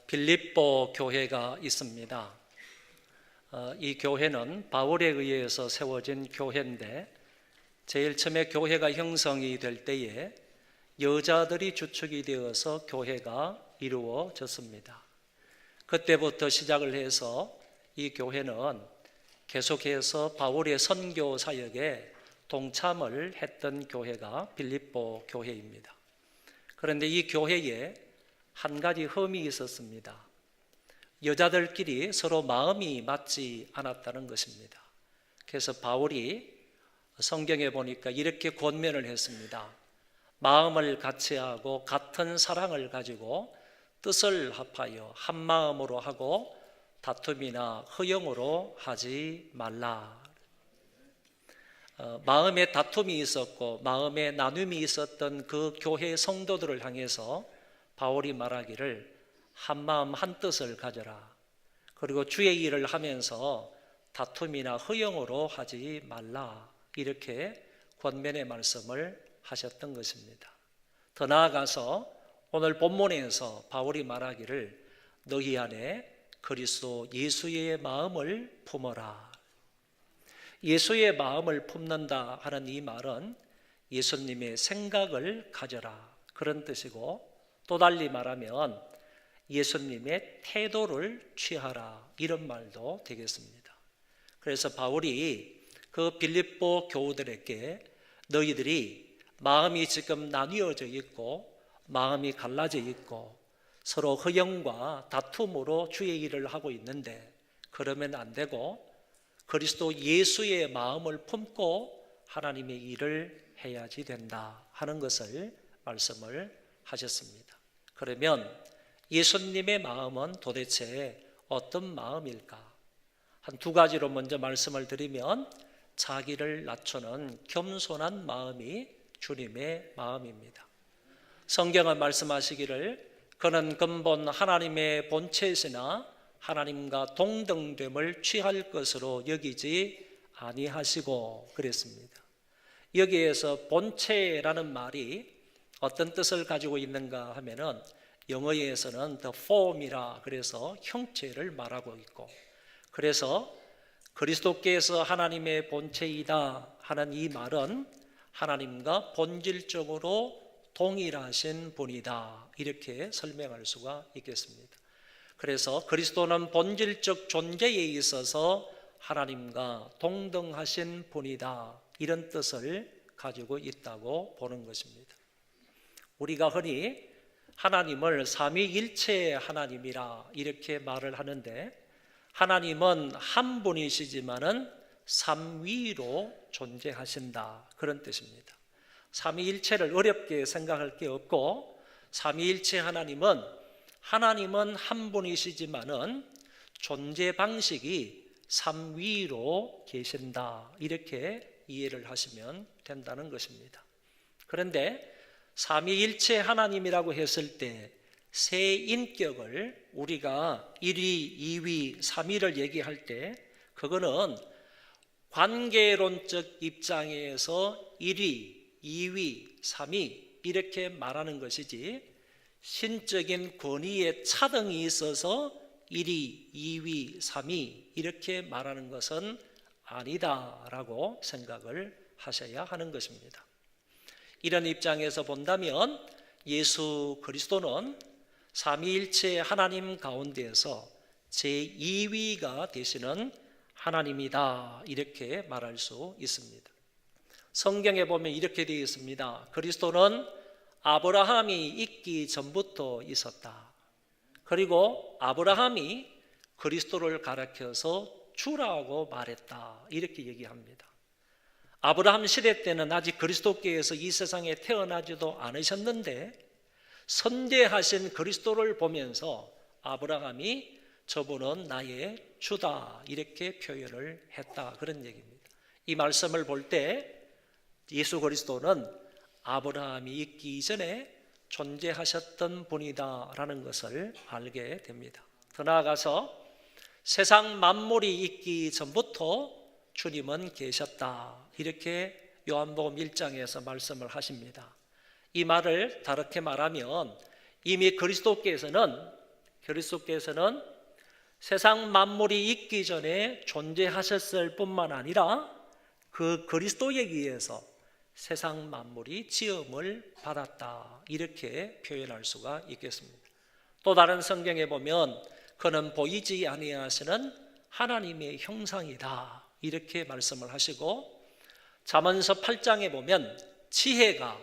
빌립보 교회가 있습니다. 이 교회는 바울에 의해서 세워진 교회인데 제일 처음에 교회가 형성이 될 때에 여자들이 주축이 되어서 교회가 이루어졌습니다. 그때부터 시작을 해서 이 교회는 계속해서 바울의 선교 사역에 동참을 했던 교회가 빌립보 교회입니다. 그런데 이 교회에 한 가지 흠이 있었습니다. 여자들끼리 서로 마음이 맞지 않았다는 것입니다. 그래서 바울이 성경에 보니까 이렇게 권면을 했습니다. 마음을 같이 하고 같은 사랑을 가지고 뜻을 합하여 한 마음으로 하고 다툼이나 허영으로 하지 말라. 마음에 다툼이 있었고 마음에 나눔이 있었던 그 교회 성도들을 향해서 바울이 말하기를 한 마음 한 뜻을 가져라. 그리고 주의 일을 하면서 다툼이나 허영으로 하지 말라. 이렇게 권면의 말씀을 하셨던 것입니다. 더 나아가서 오늘 본문에서 바울이 말하기를 너희 안에 그리스도 예수의 마음을 품어라. 예수의 마음을 품는다 하는 이 말은 예수님의 생각을 가져라 그런 뜻이고, 또 달리 말하면 예수님의 태도를 취하라 이런 말도 되겠습니다. 그래서 바울이 그 빌립보 교우들에게 너희들이 마음이 지금 나뉘어져 있고 마음이 갈라져 있고 서로 허영과 다툼으로 주의 일을 하고 있는데 그러면 안 되고 그리스도 예수의 마음을 품고 하나님의 일을 해야지 된다 하는 것을 말씀을 하셨습니다. 그러면 예수님의 마음은 도대체 어떤 마음일까? 한 두 가지로 먼저 말씀을 드리면 자기를 낮추는 겸손한 마음이 주님의 마음입니다. 성경은 말씀하시기를 그는 근본 하나님의 본체시나 하나님과 동등됨을 취할 것으로 여기지 아니하시고 그랬습니다. 여기에서 본체라는 말이 어떤 뜻을 가지고 있는가 하면은 영어에서는 the form이라 그래서 형체를 말하고 있고, 그래서 그리스도께서 하나님의 본체이다 하는 이 말은 하나님과 본질적으로 동일하신 분이다 이렇게 설명할 수가 있겠습니다. 그래서 그리스도는 본질적 존재에 있어서 하나님과 동등하신 분이다 이런 뜻을 가지고 있다고 보는 것입니다. 우리가 흔히 하나님을 삼위일체 하나님이라 이렇게 말을 하는데 하나님은 한 분이시지만은 삼위로 존재하신다 그런 뜻입니다. 삼위일체를 어렵게 생각할 게 없고 삼위일체 하나님은 한 분이시지만은 존재 방식이 삼위로 계신다 이렇게 이해를 하시면 된다는 것입니다. 그런데 삼위일체 하나님이라고 했을 때 세 인격을 우리가 1위, 2위, 3위를 얘기할 때 그거는 관계론적 입장에서 1위, 2위, 3위 이렇게 말하는 것이지 신적인 권위의 차등이 있어서 1위, 2위, 3위 이렇게 말하는 것은 아니다라고 생각을 하셔야 하는 것입니다. 이런 입장에서 본다면 예수 그리스도는 삼위일체 하나님 가운데에서 제2위가 되시는 하나님이다 이렇게 말할 수 있습니다. 성경에 보면 이렇게 되어 있습니다. 그리스도는 아브라함이 있기 전부터 있었다. 그리고 아브라함이 그리스도를 가리켜서 주라고 말했다 이렇게 얘기합니다. 아브라함 시대 때는 아직 그리스도께서 이 세상에 태어나지도 않으셨는데 선대하신 그리스도를 보면서 아브라함이 저분은 나의 주다 이렇게 표현을 했다 그런 얘기입니다. 이 말씀을 볼 때 예수 그리스도는 아브라함이 있기 전에 존재하셨던 분이다라는 것을 알게 됩니다. 더 나아가서 세상 만물이 있기 전부터 주님은 계셨다 이렇게 요한복음 1장에서 말씀을 하십니다. 이 말을 다르게 말하면 이미 그리스도께서는 그리스도께서는 세상 만물이 있기 전에 존재하셨을 뿐만 아니라 그 그리스도에 의해서 세상 만물이 지음을 받았다, 이렇게 표현할 수가 있겠습니다. 또 다른 성경에 보면 그는 보이지 아니하시는 하나님의 형상이다, 이렇게 말씀을 하시고, 잠언서 8장에 보면 지혜가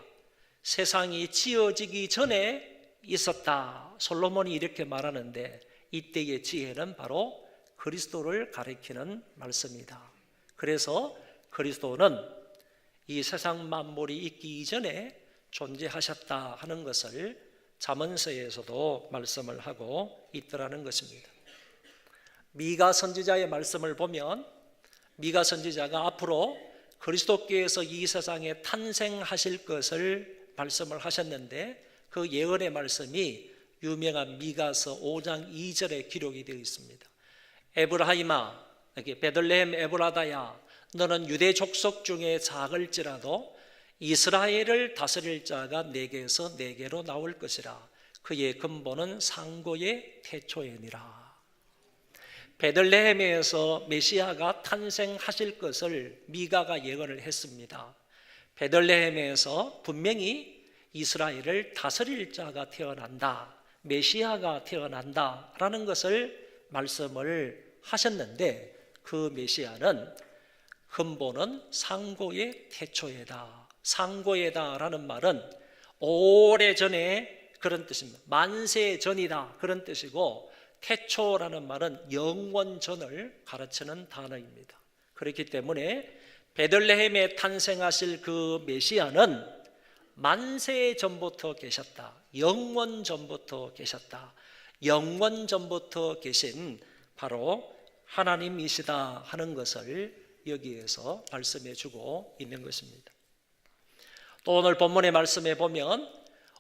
세상이 지어지기 전에 있었다, 솔로몬이 이렇게 말하는데, 이때의 지혜는 바로 그리스도를 가리키는 말씀이다. 그래서 그리스도는 이 세상 만물이 있기 이전에 존재하셨다 하는 것을 잠언서에서도 말씀을 하고 있더라는 것입니다. 미가 선지자의 말씀을 보면 미가 선지자가 앞으로 그리스도께서 이 세상에 탄생하실 것을 말씀을 하셨는데, 그 예언의 말씀이 유명한 미가서 5장 2절에 기록이 되어 있습니다. 에브라임아, 베들레헴 에브라다야, 너는 유대 족속 중에 작을지라도 이스라엘을 다스릴 자가 내게서 내게로 나올 것이라. 그의 근본은 상고의 태초에니라. 베들레헴에서 메시아가 탄생하실 것을 미가가 예언을 했습니다. 베들레헴에서 분명히 이스라엘을 다스릴 자가 태어난다, 메시아가 태어난다라는 것을 말씀을 하셨는데, 그 메시아는 근본은 상고의 태초에다. 상고에다라는 말은 오래전에 그런 뜻입니다. 만세 전이다, 그런 뜻이고, 태초라는 말은 영원 전을 가르치는 단어입니다. 그렇기 때문에 베들레헴에 탄생하실 그 메시아는 만세 전부터 계셨다, 영원 전부터 계셨다, 영원 전부터 계신 바로 하나님이시다 하는 것을 여기에서 말씀해 주고 있는 것입니다. 또 오늘 본문의 말씀에 보면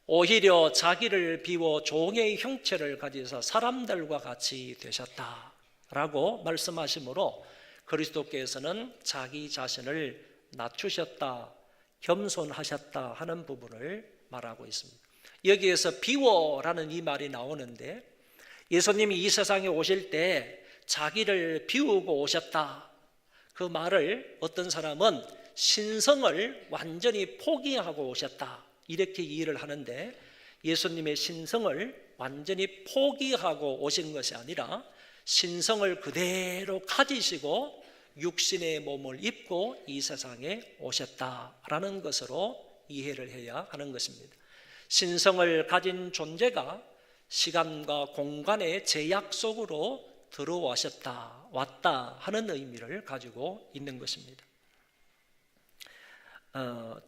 오히려 자기를 비워 종의 형체를 가지사 사람들과 같이 되셨다라고 말씀하시므로 그리스도께서는 자기 자신을 낮추셨다, 겸손하셨다 하는 부분을 말하고 있습니다. 여기에서 비워라는 이 말이 나오는데, 예수님이 이 세상에 오실 때 자기를 비우고 오셨다, 그 말을 어떤 사람은 신성을 완전히 포기하고 오셨다, 이렇게 이해를 하는데, 예수님의 신성을 완전히 포기하고 오신 것이 아니라 신성을 그대로 가지시고 육신의 몸을 입고 이 세상에 오셨다라는 것으로 이해를 해야 하는 것입니다. 신성을 가진 존재가 시간과 공간의 제약 속으로 들어오셨다, 왔다 하는 의미를 가지고 있는 것입니다.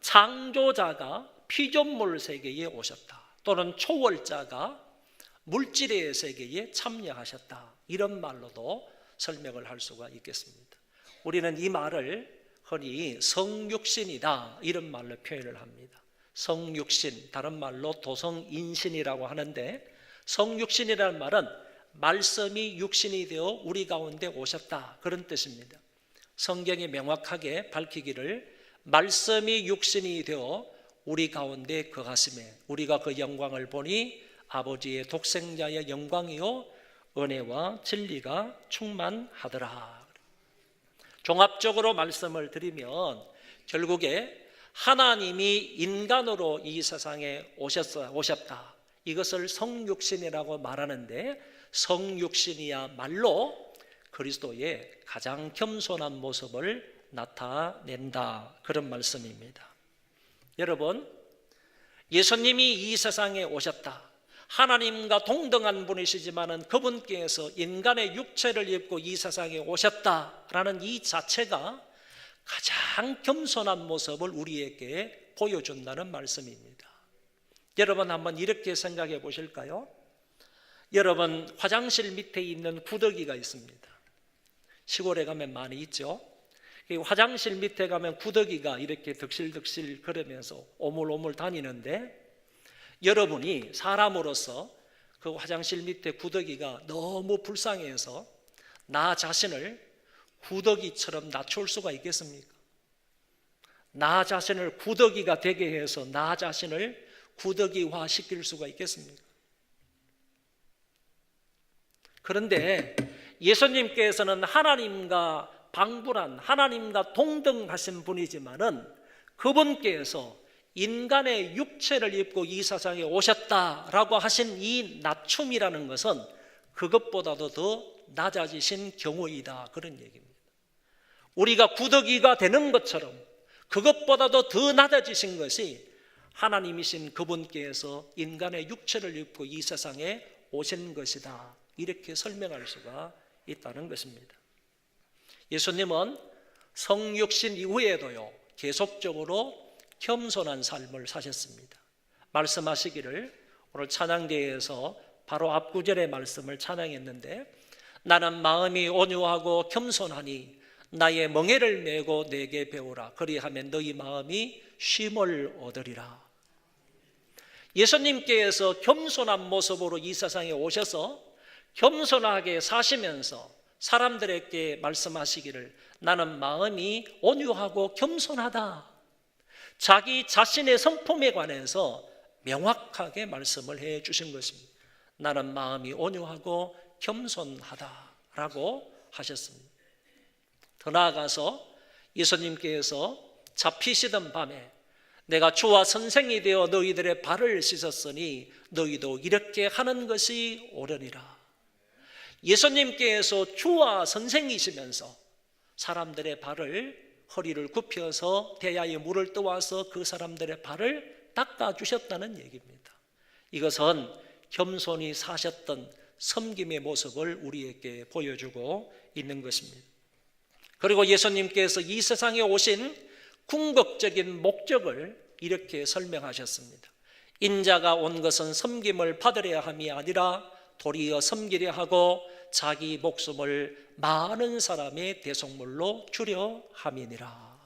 창조자가 피조물 세계에 오셨다, 또는 초월자가 물질의 세계에 참여하셨다, 이런 말로도 설명을 할 수가 있겠습니다. 우리는 이 말을 흔히 성육신이다, 이런 말로 표현을 합니다. 성육신, 다른 말로 도성인신이라고 하는데, 성육신이라는 말은 말씀이 육신이 되어 우리 가운데 오셨다, 그런 뜻입니다. 성경이 명확하게 밝히기를 말씀이 육신이 되어 우리 가운데 거하심에 우리가 그 영광을 보니 아버지의 독생자의 영광이요 은혜와 진리가 충만하더라. 종합적으로 말씀을 드리면 결국에 하나님이 인간으로 이 세상에 오셨다, 이것을 성육신이라고 말하는데, 성육신이야말로 그리스도의 가장 겸손한 모습을 나타낸다, 그런 말씀입니다. 여러분, 예수님이 이 세상에 오셨다, 하나님과 동등한 분이시지만은 그분께서 인간의 육체를 입고 이 세상에 오셨다라는 이 자체가 가장 겸손한 모습을 우리에게 보여준다는 말씀입니다. 여러분, 한번 이렇게 생각해 보실까요? 여러분, 화장실 밑에 있는 구더기가 있습니다. 시골에 가면 많이 있죠. 화장실 밑에 가면 구더기가 이렇게 득실득실 걸으면서 오물오물 다니는데, 여러분이 사람으로서 그 화장실 밑에 구더기가 너무 불쌍해서 나 자신을 구더기처럼 낮출 수가 있겠습니까? 나 자신을 구더기가 되게 해서 나 자신을 구더기화 시킬 수가 있겠습니까? 그런데 예수님께서는 하나님과 방불한, 하나님과 동등하신 분이지만은 그분께서 인간의 육체를 입고 이 세상에 오셨다라고 하신 이 낮춤이라는 것은 그것보다도 더 낮아지신 경우이다, 그런 얘기입니다. 우리가 구더기가 되는 것처럼 그것보다도 더 낮아지신 것이 하나님이신 그분께서 인간의 육체를 입고 이 세상에 오신 것이다, 이렇게 설명할 수가 있다는 것입니다. 예수님은 성육신 이후에도요 계속적으로 겸손한 삶을 사셨습니다. 말씀하시기를, 오늘 찬양대회에서 바로 앞구절의 말씀을 찬양했는데, 나는 마음이 온유하고 겸손하니 나의 멍에를 메고 내게 배우라. 그리하면 너희 마음이 쉼을 얻으리라. 예수님께서 겸손한 모습으로 이 세상에 오셔서 겸손하게 사시면서 사람들에게 말씀하시기를, 나는 마음이 온유하고 겸손하다. 자기 자신의 성품에 관해서 명확하게 말씀을 해 주신 것입니다. 나는 마음이 온유하고 겸손하다라고 하셨습니다. 더 나아가서 예수님께서 잡히시던 밤에 내가 주와 선생이 되어 너희들의 발을 씻었으니 너희도 이렇게 하는 것이 옳으니라. 예수님께서 주와 선생이시면서 사람들의 발을, 허리를 굽혀서 대야에 물을 떠와서 그 사람들의 발을 닦아주셨다는 얘기입니다. 이것은 겸손히 사셨던 섬김의 모습을 우리에게 보여주고 있는 것입니다. 그리고 예수님께서 이 세상에 오신 궁극적인 목적을 이렇게 설명하셨습니다. 인자가 온 것은 섬김을 받으려 함이 아니라 도리어 섬기려 하고 자기 목숨을 많은 사람의 대속물로 주려 함이니라.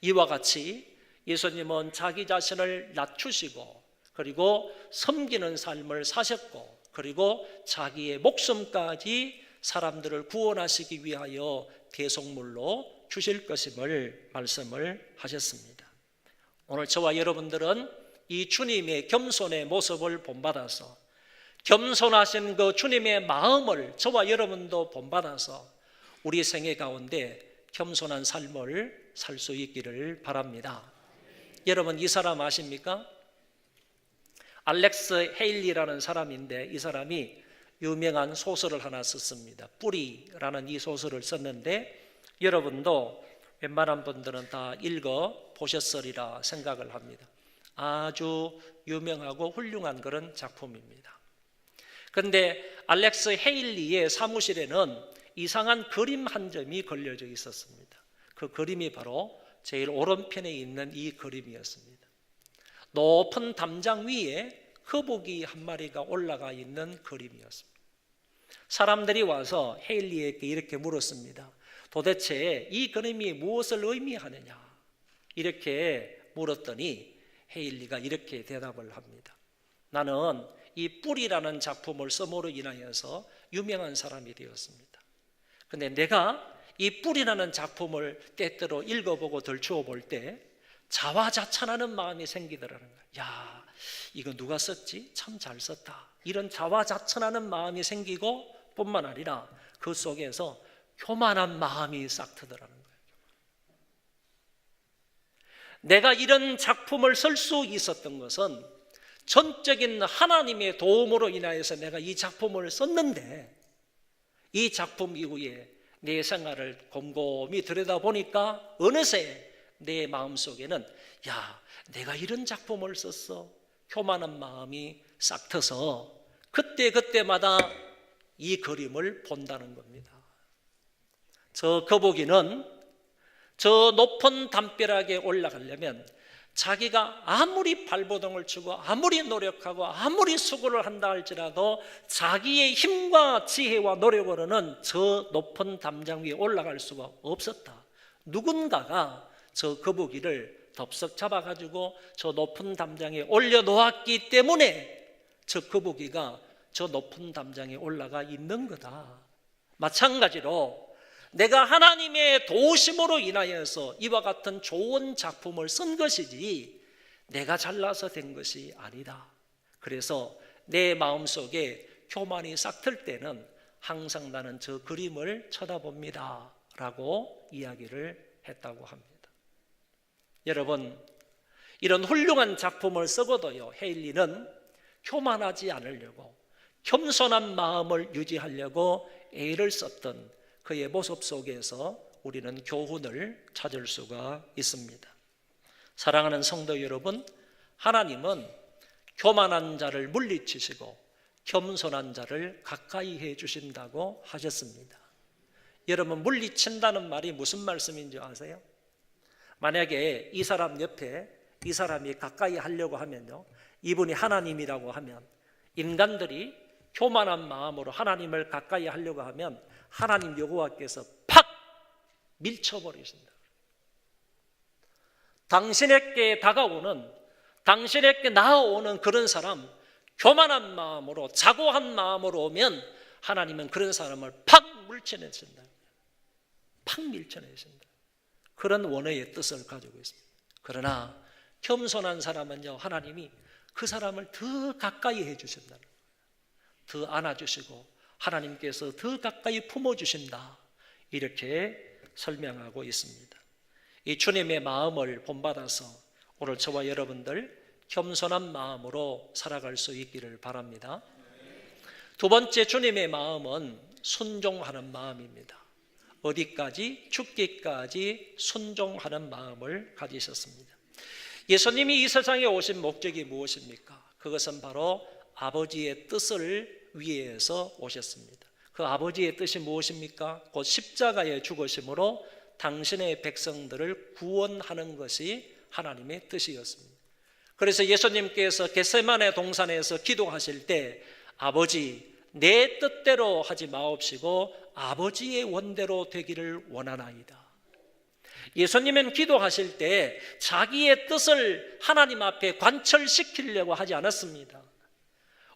이와 같이 예수님은 자기 자신을 낮추시고 그리고 섬기는 삶을 사셨고, 그리고 자기의 목숨까지 사람들을 구원하시기 위하여 대속물로 주실 것임을 말씀을 하셨습니다. 오늘 저와 여러분들은 이 주님의 겸손의 모습을 본받아서, 겸손하신 그 주님의 마음을 저와 여러분도 본받아서 우리 생애 가운데 겸손한 삶을 살 수 있기를 바랍니다. 여러분, 이 사람 아십니까? 알렉스 헤일리라는 사람인데, 이 사람이 유명한 소설을 하나 썼습니다. 뿌리라는 이 소설을 썼는데, 여러분도 웬만한 분들은 다 읽어 보셨으리라 생각을 합니다. 아주 유명하고 훌륭한 그런 작품입니다. 그런데 알렉스 헤일리의 사무실에는 이상한 그림 한 점이 걸려져 있었습니다. 그 그림이 바로 제일 오른편에 있는 이 그림이었습니다. 높은 담장 위에 거북이 한 마리가 올라가 있는 그림이었습니다. 사람들이 와서 헤일리에게 이렇게 물었습니다. 도대체 이 그림이 무엇을 의미하느냐? 이렇게 물었더니 헤일리가 이렇게 대답을 합니다. 나는 이 뿌리라는 작품을 써므로 인하여서 유명한 사람이 되었습니다. 근데 내가 이 뿌리라는 작품을 때때로 읽어보고 덜추어 볼 때 자화자찬하는 마음이 생기더라는 거예요. 야, 이거 누가 썼지? 참 잘 썼다. 이런 자화자찬하는 마음이 생기고 뿐만 아니라 그 속에서 교만한 마음이 싹 트더라는 거예요. 내가 이런 작품을 쓸 수 있었던 것은 전적인 하나님의 도움으로 인하여서 내가 이 작품을 썼는데, 이 작품 이후에 내 생활을 곰곰이 들여다보니까 어느새 내 마음속에는 야, 내가 이런 작품을 썼어. 교만한 마음이 싹 트서 그때마다 이 그림을 본다는 겁니다. 저 거북이는 저 높은 담벼락에 올라가려면 자기가 아무리 발버둥을 치고 아무리 노력하고 아무리 수고를 한다 할지라도 자기의 힘과 지혜와 노력으로는 저 높은 담장 위에 올라갈 수가 없었다. 누군가가 저 거북이를 덥석 잡아가지고 저 높은 담장에 올려놓았기 때문에 저 거북이가 저 높은 담장에 올라가 있는 거다. 마찬가지로 내가 하나님의 도우심으로 인하여서 이와 같은 좋은 작품을 쓴 것이지 내가 잘나서 된 것이 아니다. 그래서 내 마음속에 교만이 싹틀 때는 항상 나는 저 그림을 쳐다봅니다 라고 이야기를 했다고 합니다. 여러분, 이런 훌륭한 작품을 쓰고도요, 헤일리는 교만하지 않으려고 겸손한 마음을 유지하려고 애를 썼던 그의 모습 속에서 우리는 교훈을 찾을 수가 있습니다. 사랑하는 성도 여러분, 하나님은 교만한 자를 물리치시고 겸손한 자를 가까이 해 주신다고 하셨습니다. 여러분, 물리친다는 말이 무슨 말씀인지 아세요? 만약에 이 사람 옆에 이 사람이 가까이 하려고 하면요, 이분이 하나님이라고 하면 인간들이 교만한 마음으로 하나님을 가까이 하려고 하면 하나님 여호와께서 팍 밀쳐버리신다. 당신에게 다가오는, 당신에게 나아오는 그런 사람, 교만한 마음으로, 자고한 마음으로 오면 하나님은 그런 사람을 팍 물쳐내신다. 팍 밀쳐내신다. 그런 원어의 뜻을 가지고 있습니다. 그러나 겸손한 사람은요, 하나님이 그 사람을 더 가까이 해주신다. 더 안아주시고 하나님께서 더 가까이 품어주신다. 이렇게 설명하고 있습니다. 이 주님의 마음을 본받아서 오늘 저와 여러분들 겸손한 마음으로 살아갈 수 있기를 바랍니다. 두 번째, 주님의 마음은 순종하는 마음입니다. 어디까지? 죽기까지 순종하는 마음을 가지셨습니다. 예수님이 이 세상에 오신 목적이 무엇입니까? 그것은 바로 아버지의 뜻을 위해서 오셨습니다. 그 아버지의 뜻이 무엇입니까? 곧 십자가의 죽으심으로 당신의 백성들을 구원하는 것이 하나님의 뜻이었습니다. 그래서 예수님께서 겟세마네 동산에서 기도하실 때 아버지, 내 뜻대로 하지 마옵시고 아버지의 원대로 되기를 원하나이다. 예수님은 기도하실 때 자기의 뜻을 하나님 앞에 관철시키려고 하지 않았습니다.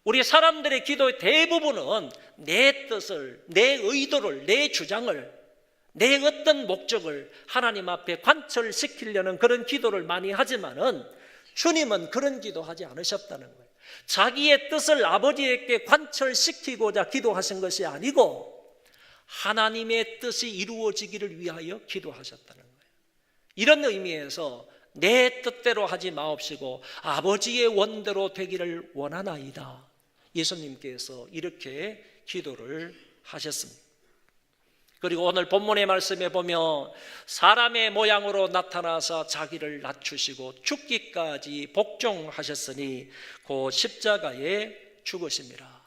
우리 사람들의 기도의 대부분은 내 뜻을, 내 의도를, 내 주장을, 내 어떤 목적을 하나님 앞에 관철시키려는 그런 기도를 많이 하지만은 주님은 그런 기도하지 않으셨다는 거예요. 자기의 뜻을 아버지에게 관철시키고자 기도하신 것이 아니고 하나님의 뜻이 이루어지기를 위하여 기도하셨다는 거예요. 이런 의미에서 내 뜻대로 하지 마옵시고 아버지의 원대로 되기를 원하나이다. 예수님께서 이렇게 기도를 하셨습니다. 그리고 오늘 본문의 말씀에 보면 사람의 모양으로 나타나서 자기를 낮추시고 죽기까지 복종하셨으니 그 십자가에 죽으심이라.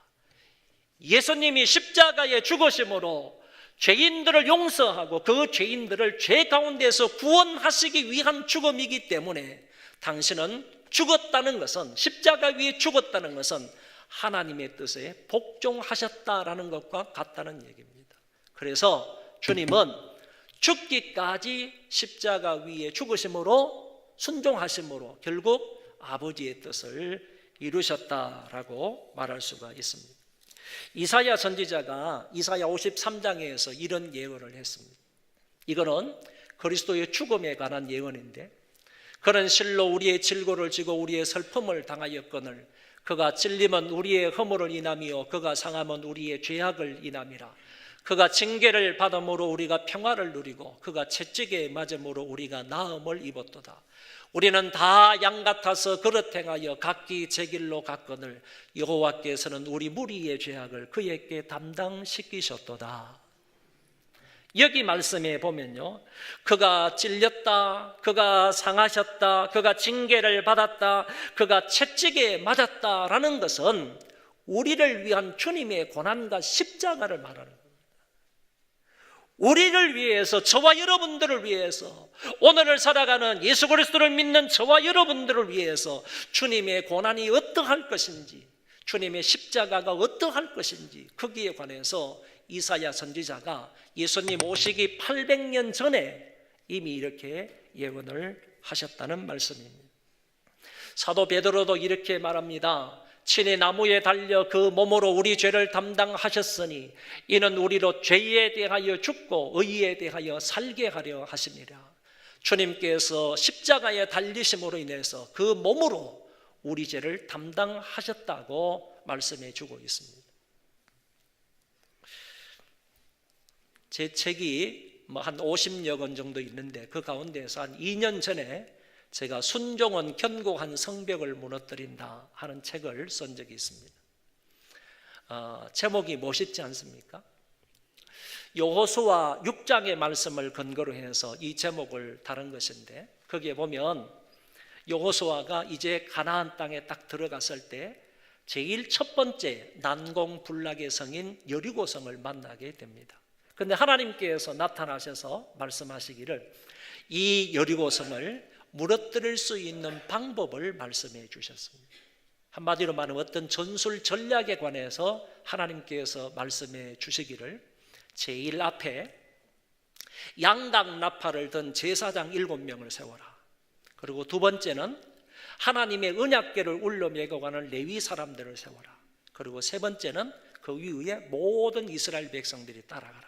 예수님이 십자가에 죽으심으로 죄인들을 용서하고 그 죄인들을 죄 가운데서 구원하시기 위한 죽음이기 때문에 당신은 죽었다는 것은, 십자가 위에 죽었다는 것은 하나님의 뜻에 복종하셨다라는 것과 같다는 얘기입니다. 그래서 주님은 죽기까지 십자가 위에 죽으심으로, 순종하심으로 결국 아버지의 뜻을 이루셨다라고 말할 수가 있습니다. 이사야 선지자가 이사야 53장에서 이런 예언을 했습니다. 이거는 그리스도의 죽음에 관한 예언인데, 그는 실로 우리의 질고를 지고 우리의 슬픔을 당하였거늘 그가 찔림은 우리의 허물을 인함이요 그가 상함은 우리의 죄악을 인함이라. 그가 징계를 받음으로 우리가 평화를 누리고 그가 채찍에 맞음으로 우리가 나음을 입었도다. 우리는 다 양 같아서 그릇 행하여 각기 제 길로 갔거늘 여호와께서는 우리 무리의 죄악을 그에게 담당시키셨도다. 여기 말씀에 보면요, 그가 찔렸다, 그가 상하셨다, 그가 징계를 받았다, 그가 채찍에 맞았다라는 것은 우리를 위한 주님의 고난과 십자가를 말하는 겁니다. 우리를 위해서, 저와 여러분들을 위해서, 오늘을 살아가는 예수 그리스도를 믿는 저와 여러분들을 위해서 주님의 고난이 어떠할 것인지, 주님의 십자가가 어떠할 것인지, 거기에 관해서 이사야 선지자가 예수님 오시기 800년 전에 이미 이렇게 예언을 하셨다는 말씀입니다. 사도 베드로도 이렇게 말합니다. 친히 나무에 달려 그 몸으로 우리 죄를 담당하셨으니 이는 우리로 죄에 대하여 죽고 의에 대하여 살게 하려 하심이라. 주님께서 십자가에 달리심으로 인해서 그 몸으로 우리 죄를 담당하셨다고 말씀해 주고 있습니다. 제 책이 뭐 한 50여 권 정도 있는데 그 가운데서 한 2년 전에 제가 순종은 견고한 성벽을 무너뜨린다 하는 책을 쓴 적이 있습니다. 제목이 멋있지 않습니까? 여호수아 6장의 말씀을 근거로 해서 이 제목을 다룬 것인데, 거기에 보면 여호수아가 이제 가나안 땅에 딱 들어갔을 때 제일 첫 번째 난공불락의 성인 여리고성을 만나게 됩니다. 그런데 하나님께서 나타나셔서 말씀하시기를 이 여리고성을 무너뜨릴 수 있는 방법을 말씀해 주셨습니다. 한마디로 말하면 어떤 전술 전략에 관해서 하나님께서 말씀해 주시기를, 제일 앞에 양각 나팔을 든 제사장 7명을 세워라. 그리고 두 번째는 하나님의 언약궤를 울려 메고 가는 레위 사람들을 세워라. 그리고 세 번째는 그 위에 모든 이스라엘 백성들이 따라가라.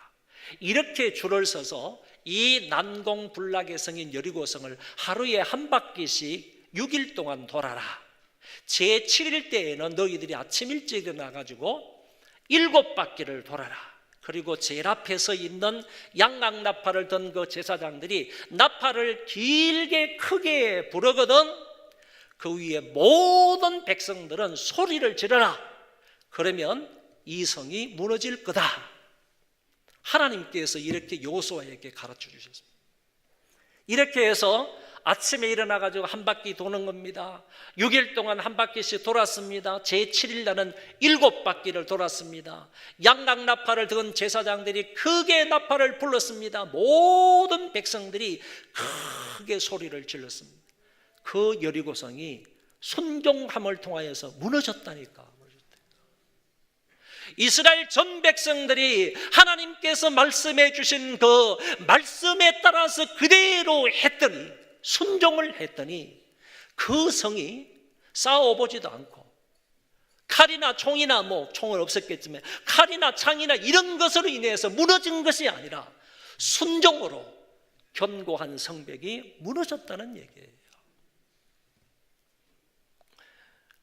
이렇게 줄을 서서 이 난공불락의 성인 여리고성을 하루에 한 바퀴씩 6일 동안 돌아라. 제7일 때에는 너희들이 아침 일찍 일어나가지고 7바퀴를 돌아라. 그리고 제일 앞에 서 있는 양각 나팔을 든 그 제사장들이 나팔을 길게 크게 부르거든 그 위에 모든 백성들은 소리를 지르라. 그러면 이 성이 무너질 거다. 하나님께서 이렇게 여호수아에게 가르쳐 주셨습니다. 이렇게 해서 아침에 일어나가지고 한 바퀴 도는 겁니다. 6일 동안 한 바퀴씩 돌았습니다. 제7일 날은 7바퀴를 돌았습니다. 양각 나팔을 든 제사장들이 크게 나팔을 불렀습니다. 모든 백성들이 크게 소리를 질렀습니다. 그 여리고성이 순종함을 통하여서 무너졌다니까. 이스라엘 전 백성들이 하나님께서 말씀해 주신 그 말씀에 따라서 그대로 했더니, 순종을 했더니 그 성이 싸워보지도 않고 칼이나 총이나, 뭐 총은 없었겠지만 칼이나 창이나 이런 것으로 인해서 무너진 것이 아니라 순종으로 견고한 성벽이 무너졌다는 얘기예요.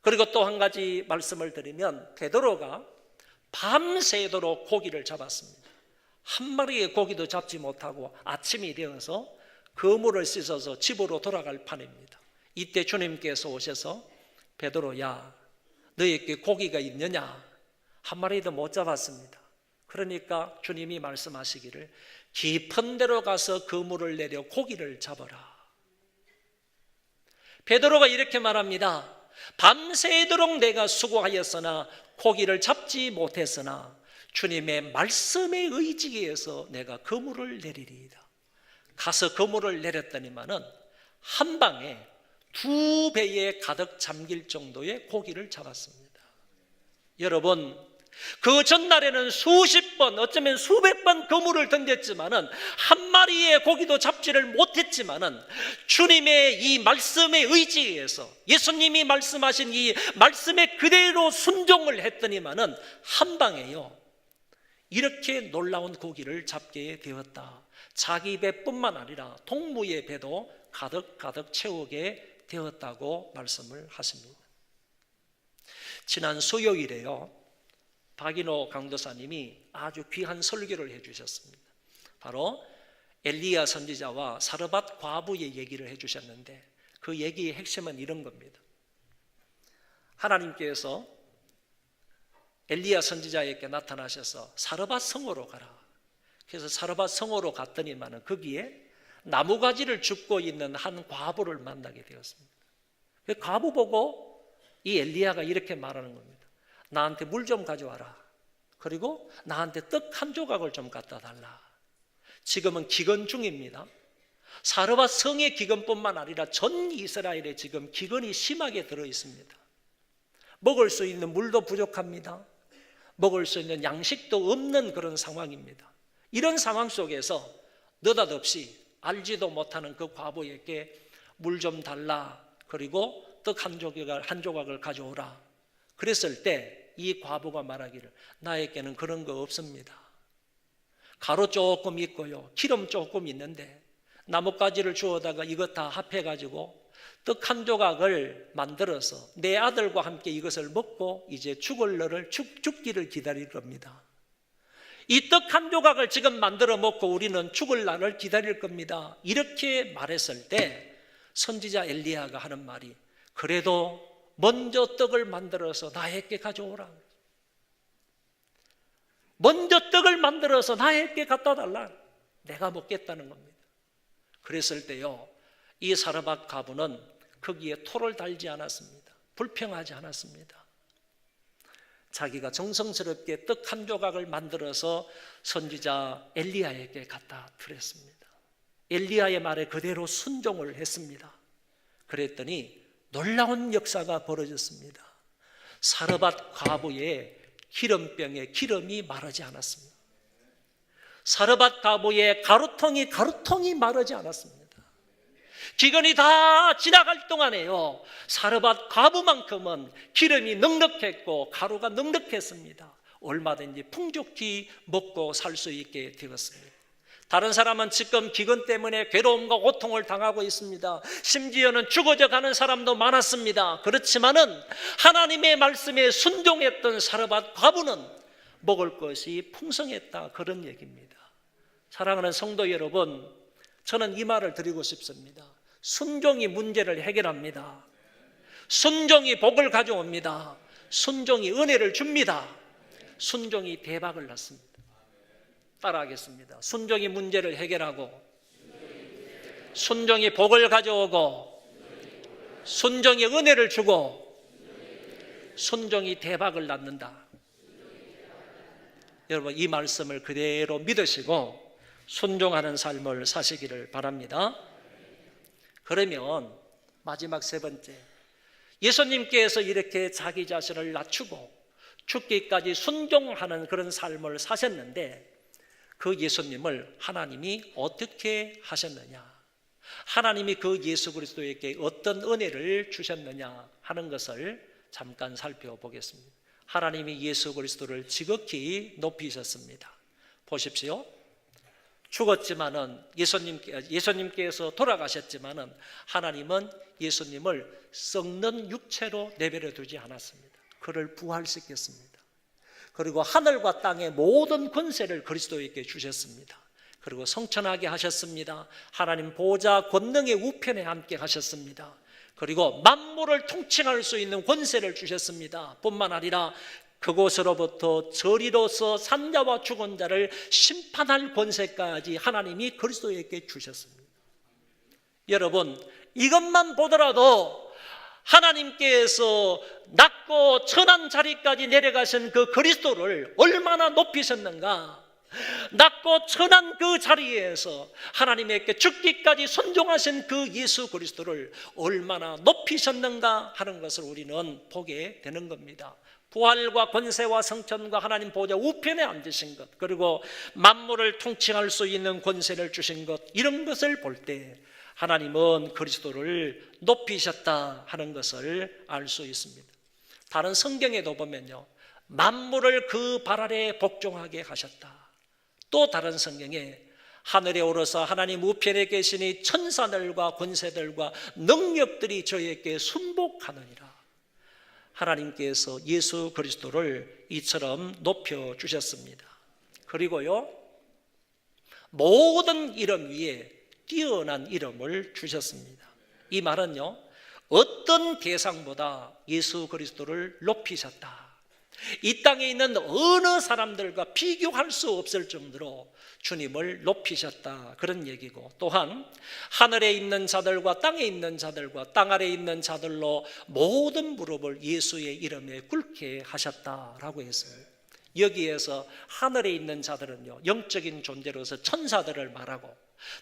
그리고 또 한 가지 말씀을 드리면, 베드로가 밤새도록 고기를 잡았습니다. 한 마리의 고기도 잡지 못하고 아침이 되어서 그물을 씻어서 집으로 돌아갈 판입니다. 이때 주님께서 오셔서 베드로야, 너에게 고기가 있느냐? 한 마리도 못 잡았습니다. 그러니까 주님이 말씀하시기를 깊은 데로 가서 그물을 내려 고기를 잡아라. 베드로가 이렇게 말합니다. 밤새도록 내가 수고하였으나 고기를 잡지 못했으나 주님의 말씀에 의지해서 내가 그물을 내리리이다. 가서 그물을 내렸더니만은 한 방에 2배에 가득 잠길 정도의 고기를 잡았습니다. 여러분, 그 전날에는 수십 번, 어쩌면 수백 번 그물을 던졌지만은 한 마리의 고기도 잡지를 못했지만은 주님의 이 말씀에 의지해서 예수님이 말씀하신 이 말씀에 그대로 순종을 했더니만은 한 방에요, 이렇게 놀라운 고기를 잡게 되었다. 자기 배뿐만 아니라 동무의 배도 가득 채우게 되었다고 말씀을 하십니다. 지난 수요일에요, 박인호 강도사님이 아주 귀한 설교를 해주셨습니다. 바로 엘리야 선지자와 사르밧 과부의 얘기를 해주셨는데, 그 얘기의 핵심은 이런 겁니다. 하나님께서 엘리야 선지자에게 나타나셔서 사르밧 성으로 가라. 그래서 사르밧 성으로 갔더니만은 거기에 나무가지를 줍고 있는 한 과부를 만나게 되었습니다. 그 과부 보고 이 엘리야가 이렇게 말하는 겁니다. 나한테 물 좀 가져와라. 그리고 나한테 떡 한 조각을 좀 갖다 달라. 지금은 기근 중입니다. 사르밧 성의 기근뿐만 아니라 전 이스라엘에 지금 기근이 심하게 들어 있습니다. 먹을 수 있는 물도 부족합니다. 먹을 수 있는 양식도 없는 그런 상황입니다. 이런 상황 속에서 느닷없이 알지도 못하는 그 과부에게 물 좀 달라. 그리고 떡 한 조각을 가져오라. 그랬을 때 이 과부가 말하기를 나에게는 그런 거 없습니다. 가루 조금 있고요, 기름 조금 있는데 나뭇가지를 주워다가 이것 다 합해가지고 떡 한 조각을 만들어서 내 아들과 함께 이것을 먹고 이제 죽기를 기다릴 겁니다. 이 떡 한 조각을 지금 만들어 먹고 우리는 죽을 날을 기다릴 겁니다. 이렇게 말했을 때 선지자 엘리야가 하는 말이, 그래도 먼저 떡을 만들어서 나에게 가져오라. 먼저 떡을 만들어서 나에게 갖다 달라. 내가 먹겠다는 겁니다. 그랬을 때요, 이 사르밧 과부는 거기에 토를 달지 않았습니다. 불평하지 않았습니다. 자기가 정성스럽게 떡 한 조각을 만들어서 선지자 엘리야에게 갖다 드렸습니다. 엘리야의 말에 그대로 순종을 했습니다. 그랬더니 놀라운 역사가 벌어졌습니다. 사르밧 과부의 기름병에 기름이 마르지 않았습니다. 사르밧 과부의 가루통이 마르지 않았습니다. 기근이 다 지나갈 동안에요, 사르밧 과부만큼은 기름이 넉넉했고 가루가 넉넉했습니다. 얼마든지 풍족히 먹고 살 수 있게 되었습니다. 다른 사람은 지금 기근 때문에 괴로움과 고통을 당하고 있습니다. 심지어는 죽어져 가는 사람도 많았습니다. 그렇지만은 하나님의 말씀에 순종했던 사르밧 과부는 먹을 것이 풍성했다, 그런 얘기입니다. 사랑하는 성도 여러분, 저는 이 말을 드리고 싶습니다. 순종이 문제를 해결합니다. 순종이 복을 가져옵니다. 순종이 은혜를 줍니다. 순종이 대박을 낳습니다. 따라하겠습니다. 순종이 문제를 해결하고, 순종이 복을 가져오고, 순종이 은혜를 주고, 순종이 대박을 낳는다. 여러분, 이 말씀을 그대로 믿으시고 순종하는 삶을 사시기를 바랍니다. 그러면 마지막 세 번째, 예수님께서 이렇게 자기 자신을 낮추고 죽기까지 순종하는 그런 삶을 사셨는데, 그 예수님을 하나님이 어떻게 하셨느냐, 하나님이 그 예수 그리스도에게 어떤 은혜를 주셨느냐 하는 것을 잠깐 살펴보겠습니다. 하나님이 예수 그리스도를 지극히 높이셨습니다. 보십시오. 죽었지만은 예수님께서 돌아가셨지만은 하나님은 예수님을 썩는 육체로 내버려 두지 않았습니다. 그를 부활시켰습니다. 그리고 하늘과 땅의 모든 권세를 그리스도에게 주셨습니다. 그리고 성천하게 하셨습니다. 하나님 보좌 권능의 우편에 함께 하셨습니다. 그리고 만물을 통칭할 수 있는 권세를 주셨습니다. 뿐만 아니라 그곳으로부터 저리로서 산자와 죽은 자를 심판할 권세까지 하나님이 그리스도에게 주셨습니다. 여러분, 이것만 보더라도 하나님께서 낮고 천한 자리까지 내려가신 그 그리스도를 얼마나 높이셨는가, 낮고 천한 그 자리에서 하나님에게 죽기까지 순종하신 그 예수 그리스도를 얼마나 높이셨는가 하는 것을 우리는 보게 되는 겁니다. 부활과 권세와 성천과 하나님 보좌 우편에 앉으신 것, 그리고 만물을 통칭할 수 있는 권세를 주신 것, 이런 것을 볼 때 하나님은 그리스도를 높이셨다 하는 것을 알 수 있습니다. 다른 성경에도 보면요, 만물을 그 발 아래 복종하게 하셨다. 또 다른 성경에 하늘에 오르사 하나님 우편에 계시니 천사들과 권세들과 능력들이 저에게 순복하느니라. 하나님께서 예수 그리스도를 이처럼 높여주셨습니다. 그리고요, 모든 이름 위에 뛰어난 이름을 주셨습니다. 이 말은요, 어떤 대상보다 예수 그리스도를 높이셨다. 이 땅에 있는 어느 사람들과 비교할 수 없을 정도로 주님을 높이셨다, 그런 얘기고, 또한 하늘에 있는 자들과 땅에 있는 자들과 땅 아래에 있는 자들로 모든 무릎을 예수의 이름에 꿇게 하셨다라고 했습니다. 여기에서 하늘에 있는 자들은요, 영적인 존재로서 천사들을 말하고,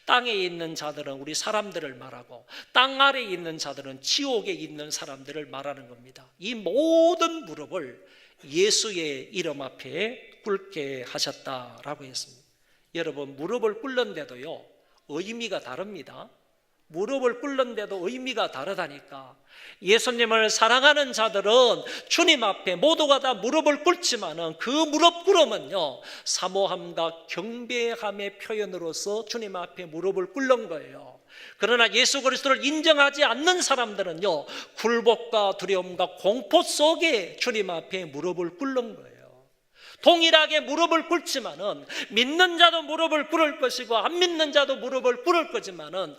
땅에 있는 자들은 우리 사람들을 말하고, 땅 아래에 있는 자들은 지옥에 있는 사람들을 말하는 겁니다. 이 모든 무릎을 예수의 이름 앞에 꿇게 하셨다라고 했습니다. 여러분, 무릎을 꿇는데도요, 의미가 다릅니다. 무릎을 꿇는데도 의미가 다르다니까. 예수님을 사랑하는 자들은 주님 앞에 모두가 다 무릎을 꿇지만은 그 무릎 꿇음은요, 사모함과 경배함의 표현으로서 주님 앞에 무릎을 꿇는 거예요. 그러나 예수 그리스도를 인정하지 않는 사람들은요, 굴복과 두려움과 공포 속에 주님 앞에 무릎을 꿇는 거예요. 동일하게 무릎을 꿇지만은 믿는 자도 무릎을 꿇을 것이고 안 믿는 자도 무릎을 꿇을 거지만은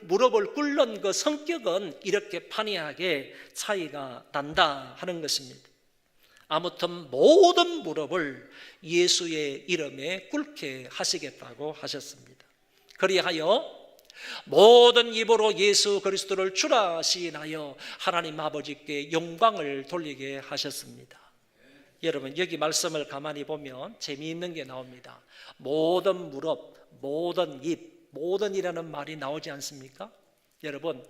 무릎을 꿇는 그 성격은 이렇게 판이하게 차이가 난다 하는 것입니다. 아무튼 모든 무릎을 예수의 이름에 꿇게 하시겠다고 하셨습니다. 그리하여 모든 입으로 예수 그리스도를 주라 시인하여 하나님 아버지께 영광을 돌리게 하셨습니다. 여러분, 여기 말씀을 가만히 보면 재미있는 게 나옵니다. 모든 무릎, 모든 입, 모든이라는 말이 나오지 않습니까? 여러분,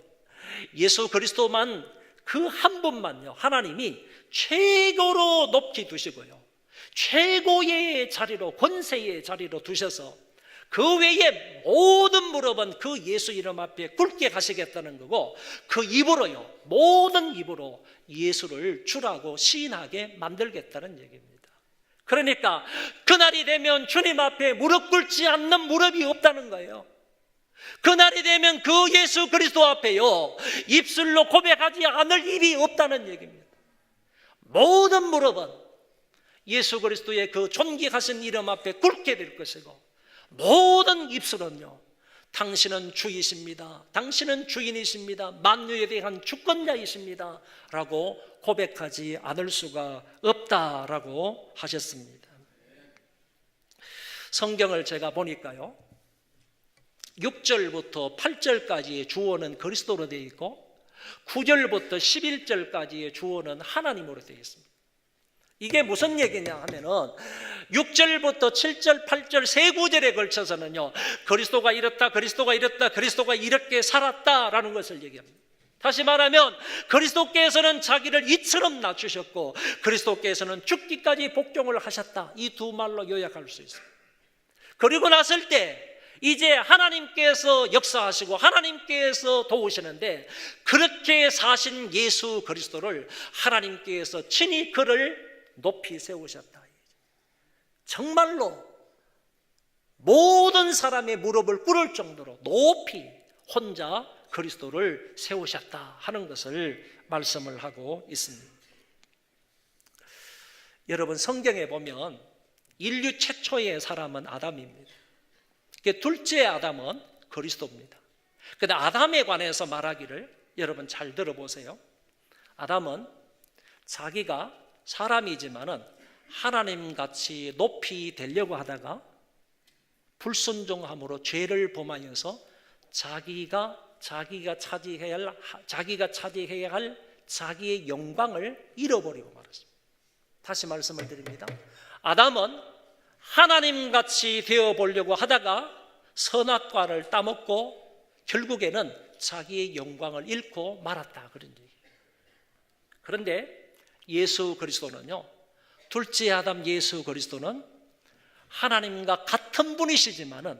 예수 그리스도만 그 한 분만요, 하나님이 최고로 높이 두시고요, 최고의 자리로, 권세의 자리로 두셔서 그 외에 모든 무릎은 그 예수 이름 앞에 꿇게 가시겠다는 거고, 그 입으로요, 모든 입으로 예수를 주라고 시인하게 만들겠다는 얘기입니다. 그러니까 그날이 되면 주님 앞에 무릎 꿇지 않는 무릎이 없다는 거예요. 그날이 되면 그 예수 그리스도 앞에요, 입술로 고백하지 않을 일이 없다는 얘기입니다. 모든 무릎은 예수 그리스도의 그 존귀하신 이름 앞에 꿇게 될 것이고, 모든 입술은요, 당신은 주이십니다, 당신은 주인이십니다, 만유에 대한 주권자이십니다 라고 고백하지 않을 수가 없다라고 하셨습니다. 성경을 제가 보니까요, 6절부터 8절까지의 주어는 그리스도로 되어 있고 9절부터 11절까지의 주어는 하나님으로 되어 있습니다. 이게 무슨 얘기냐 하면은 6절부터 7절, 8절 세 구절에 걸쳐서는요, 그리스도가 이렇다, 그리스도가 이렇다, 그리스도가 이렇게 살았다라는 것을 얘기합니다. 다시 말하면 그리스도께서는 자기를 이처럼 낮추셨고 그리스도께서는 죽기까지 복종을 하셨다, 이 두 말로 요약할 수 있습니다. 그리고 났을 때 이제 하나님께서 역사하시고 하나님께서 도우시는데, 그렇게 사신 예수 그리스도를 하나님께서 친히 그를 높이 세우셨다. 정말로 모든 사람의 무릎을 꿇을 정도로 높이 혼자 그리스도를 세우셨다 하는 것을 말씀을 하고 있습니다. 여러분, 성경에 보면 인류 최초의 사람은 아담입니다. 둘째 아담은 그리스도입니다. 그런데 아담에 관해서 말하기를 여러분 잘 들어보세요. 아담은 자기가 사람이지만은 하나님같이 높이 되려고 하다가 불순종함으로 죄를 범하여서 자기가 차지해야 할 자기의 영광을 잃어버리고 말았습니다. 다시 말씀을 드립니다. 아담은 하나님같이 되어보려고 하다가 선악과를 따먹고 결국에는 자기의 영광을 잃고 말았다, 그런 얘기예요. 그런데 예수 그리스도는요, 둘째 아담 예수 그리스도는 하나님과 같은 분이시지만은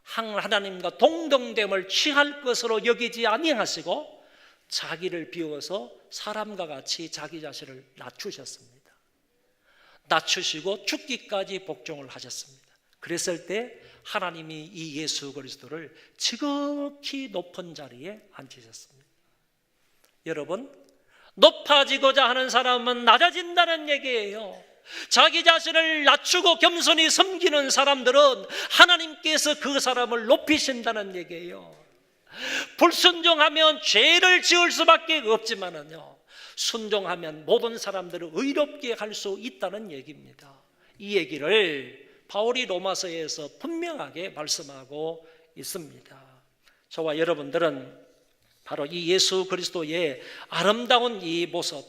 하나님과 동등됨을 취할 것으로 여기지 아니하시고 자기를 비워서 사람과 같이 자기 자신을 낮추셨습니다. 낮추시고 죽기까지 복종을 하셨습니다. 그랬을 때 하나님이 이 예수 그리스도를 지극히 높은 자리에 앉히셨습니다. 여러분, 높아지고자 하는 사람은 낮아진다는 얘기예요. 자기 자신을 낮추고 겸손히 섬기는 사람들은 하나님께서 그 사람을 높이신다는 얘기예요. 불순종하면 죄를 지을 수밖에 없지만은요, 순종하면 모든 사람들을 의롭게 할 수 있다는 얘기입니다. 이 얘기를 바울이 로마서에서 분명하게 말씀하고 있습니다. 저와 여러분들은 바로 이 예수 그리스도의 아름다운 이 모습,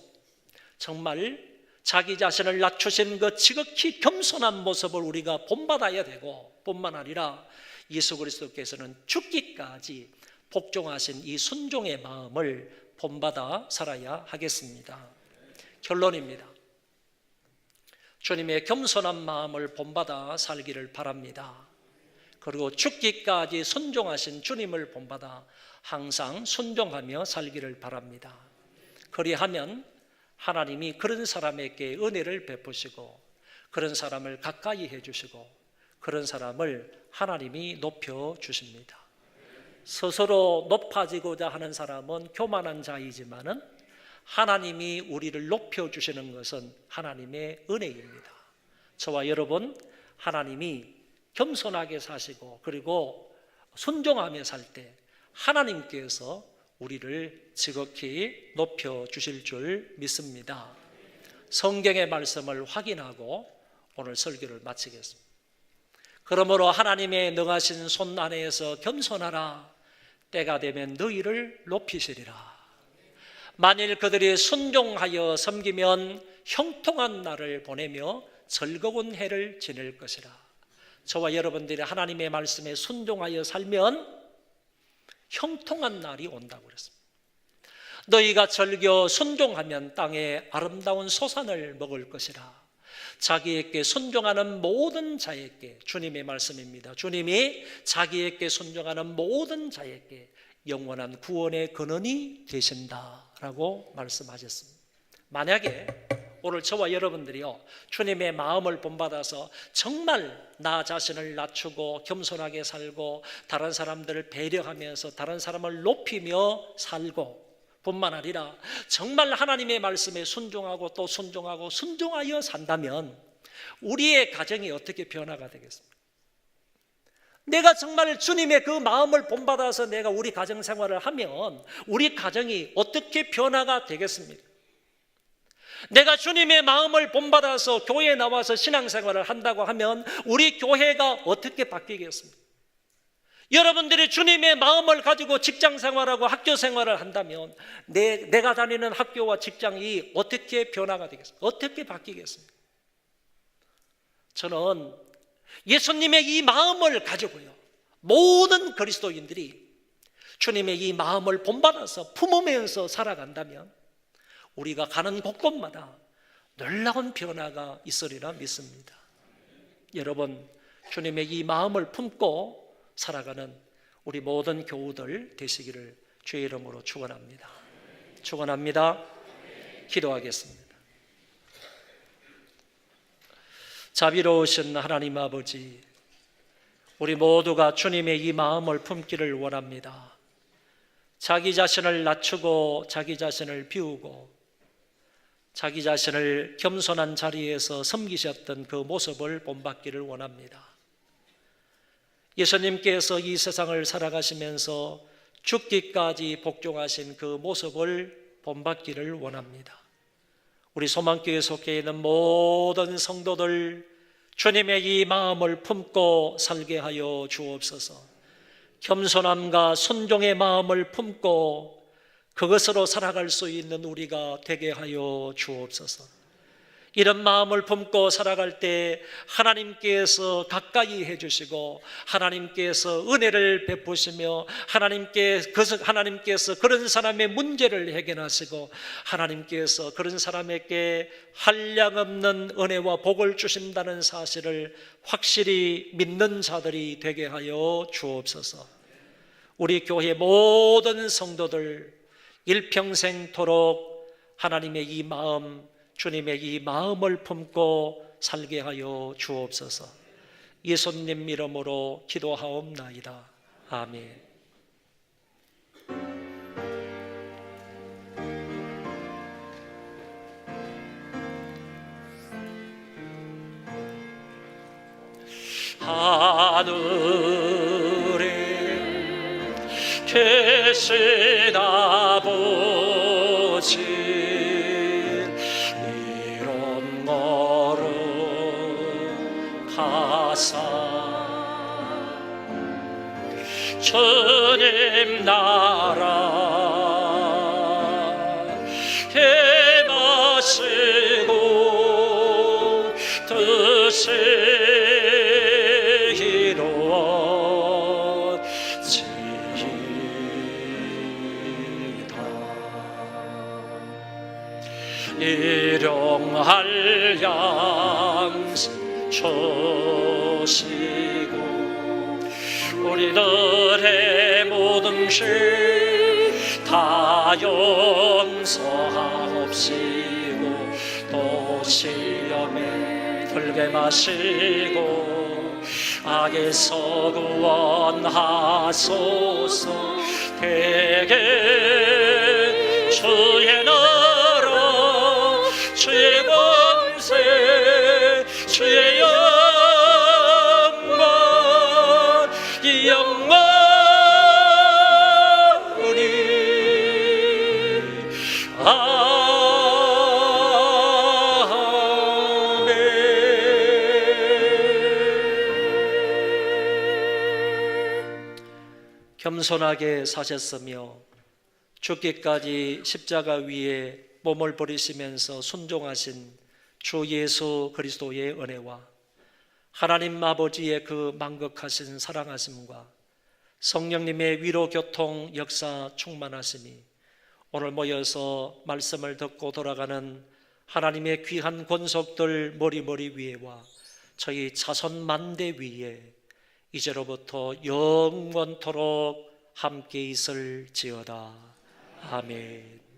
정말 자기 자신을 낮추신 그 지극히 겸손한 모습을 우리가 본받아야 되고, 뿐만 아니라 예수 그리스도께서는 죽기까지 복종하신 이 순종의 마음을 본받아 살아야 하겠습니다. 결론입니다. 주님의 겸손한 마음을 본받아 살기를 바랍니다. 그리고 죽기까지 순종하신 주님을 본받아 항상 순종하며 살기를 바랍니다. 그리하면 하나님이 그런 사람에게 은혜를 베푸시고 그런 사람을 가까이 해주시고 그런 사람을 하나님이 높여주십니다. 스스로 높아지고자 하는 사람은 교만한 자이지만은 하나님이 우리를 높여주시는 것은 하나님의 은혜입니다. 저와 여러분, 하나님이 겸손하게 사시고 그리고 순종하며 살 때 하나님께서 우리를 지극히 높여주실 줄 믿습니다. 성경의 말씀을 확인하고 오늘 설교를 마치겠습니다. 그러므로 하나님의 능하신 손 안에서 겸손하라. 때가 되면 너희를 높이시리라. 만일 그들이 순종하여 섬기면 형통한 날을 보내며 즐거운 해를 지낼 것이라. 저와 여러분들이 하나님의 말씀에 순종하여 살면 형통한 날이 온다고 그랬습니다. 너희가 즐겨 순종하면 땅에 아름다운 소산을 먹을 것이라. 자기에게 순종하는 모든 자에게, 주님의 말씀입니다. 주님이 자기에게 순종하는 모든 자에게 영원한 구원의 근원이 되신다라고 말씀하셨습니다. 만약에 오늘 저와 여러분들이요, 주님의 마음을 본받아서 정말 나 자신을 낮추고 겸손하게 살고 다른 사람들을 배려하면서 다른 사람을 높이며 살고 뿐만 아니라 정말 하나님의 말씀에 순종하고 또 순종하여 산다면 우리의 가정이 어떻게 변화가 되겠습니까? 내가 정말 주님의 그 마음을 본받아서 내가 우리 가정 생활을 하면 우리 가정이 어떻게 변화가 되겠습니까? 내가 주님의 마음을 본받아서 교회에 나와서 신앙생활을 한다고 하면 우리 교회가 어떻게 바뀌겠습니까? 여러분들이 주님의 마음을 가지고 직장생활하고 학교생활을 한다면 내가 다니는 학교와 직장이 어떻게 변화가 되겠습니까? 어떻게 바뀌겠습니까? 저는 예수님의 이 마음을 가지고요, 모든 그리스도인들이 주님의 이 마음을 본받아서 품으면서 살아간다면 우리가 가는 곳곳마다 놀라운 변화가 있으리라 믿습니다. 여러분, 주님의 이 마음을 품고 살아가는 우리 모든 교우들 되시기를 주의 이름으로 축원합니다. 축원합니다. 기도하겠습니다. 자비로우신 하나님 아버지, 우리 모두가 주님의 이 마음을 품기를 원합니다. 자기 자신을 낮추고 자기 자신을 비우고 자기 자신을 겸손한 자리에서 섬기셨던 그 모습을 본받기를 원합니다. 예수님께서 이 세상을 살아가시면서 죽기까지 복종하신 그 모습을 본받기를 원합니다. 우리 소망교회 속에 있는 모든 성도들 주님의 이 마음을 품고 살게 하여 주옵소서. 겸손함과 순종의 마음을 품고 그것으로 살아갈 수 있는 우리가 되게 하여 주옵소서. 이런 마음을 품고 살아갈 때 하나님께서 가까이 해주시고 하나님께서 은혜를 베푸시며 하나님께서 그런 사람의 문제를 해결하시고 하나님께서 그런 사람에게 한량없는 은혜와 복을 주신다는 사실을 확실히 믿는 자들이 되게 하여 주옵소서. 우리 교회 모든 성도들 일평생토록 하나님의 이 마음, 주님의 이 마음을 품고 살게 하여 주옵소서. 예수님 이름으로 기도하옵나이다. 아멘. 하늘에 계신 아버지, 주님 나라 행하시고 뜻이 이루어지이다. 일용할 양식 주시고 우리들의 모든 죄 다 용서하옵시고 또 시험에 들게 마시고 악에서 구원하소서. 대개 주의 나라 주의 권세 주의 아멘. 겸손하게 사셨으며 죽기까지 십자가 위에 몸을 버리시면서 순종하신 주 예수 그리스도의 은혜와 하나님 아버지의 그 만극하신 사랑하심과 성령님의 위로 교통 역사 충만하심이 오늘 모여서 말씀을 듣고 돌아가는 하나님의 귀한 권속들 머리머리 위에와 저희 자손 만대 위에 이제로부터 영원토록 함께 있을지어다. 아멘.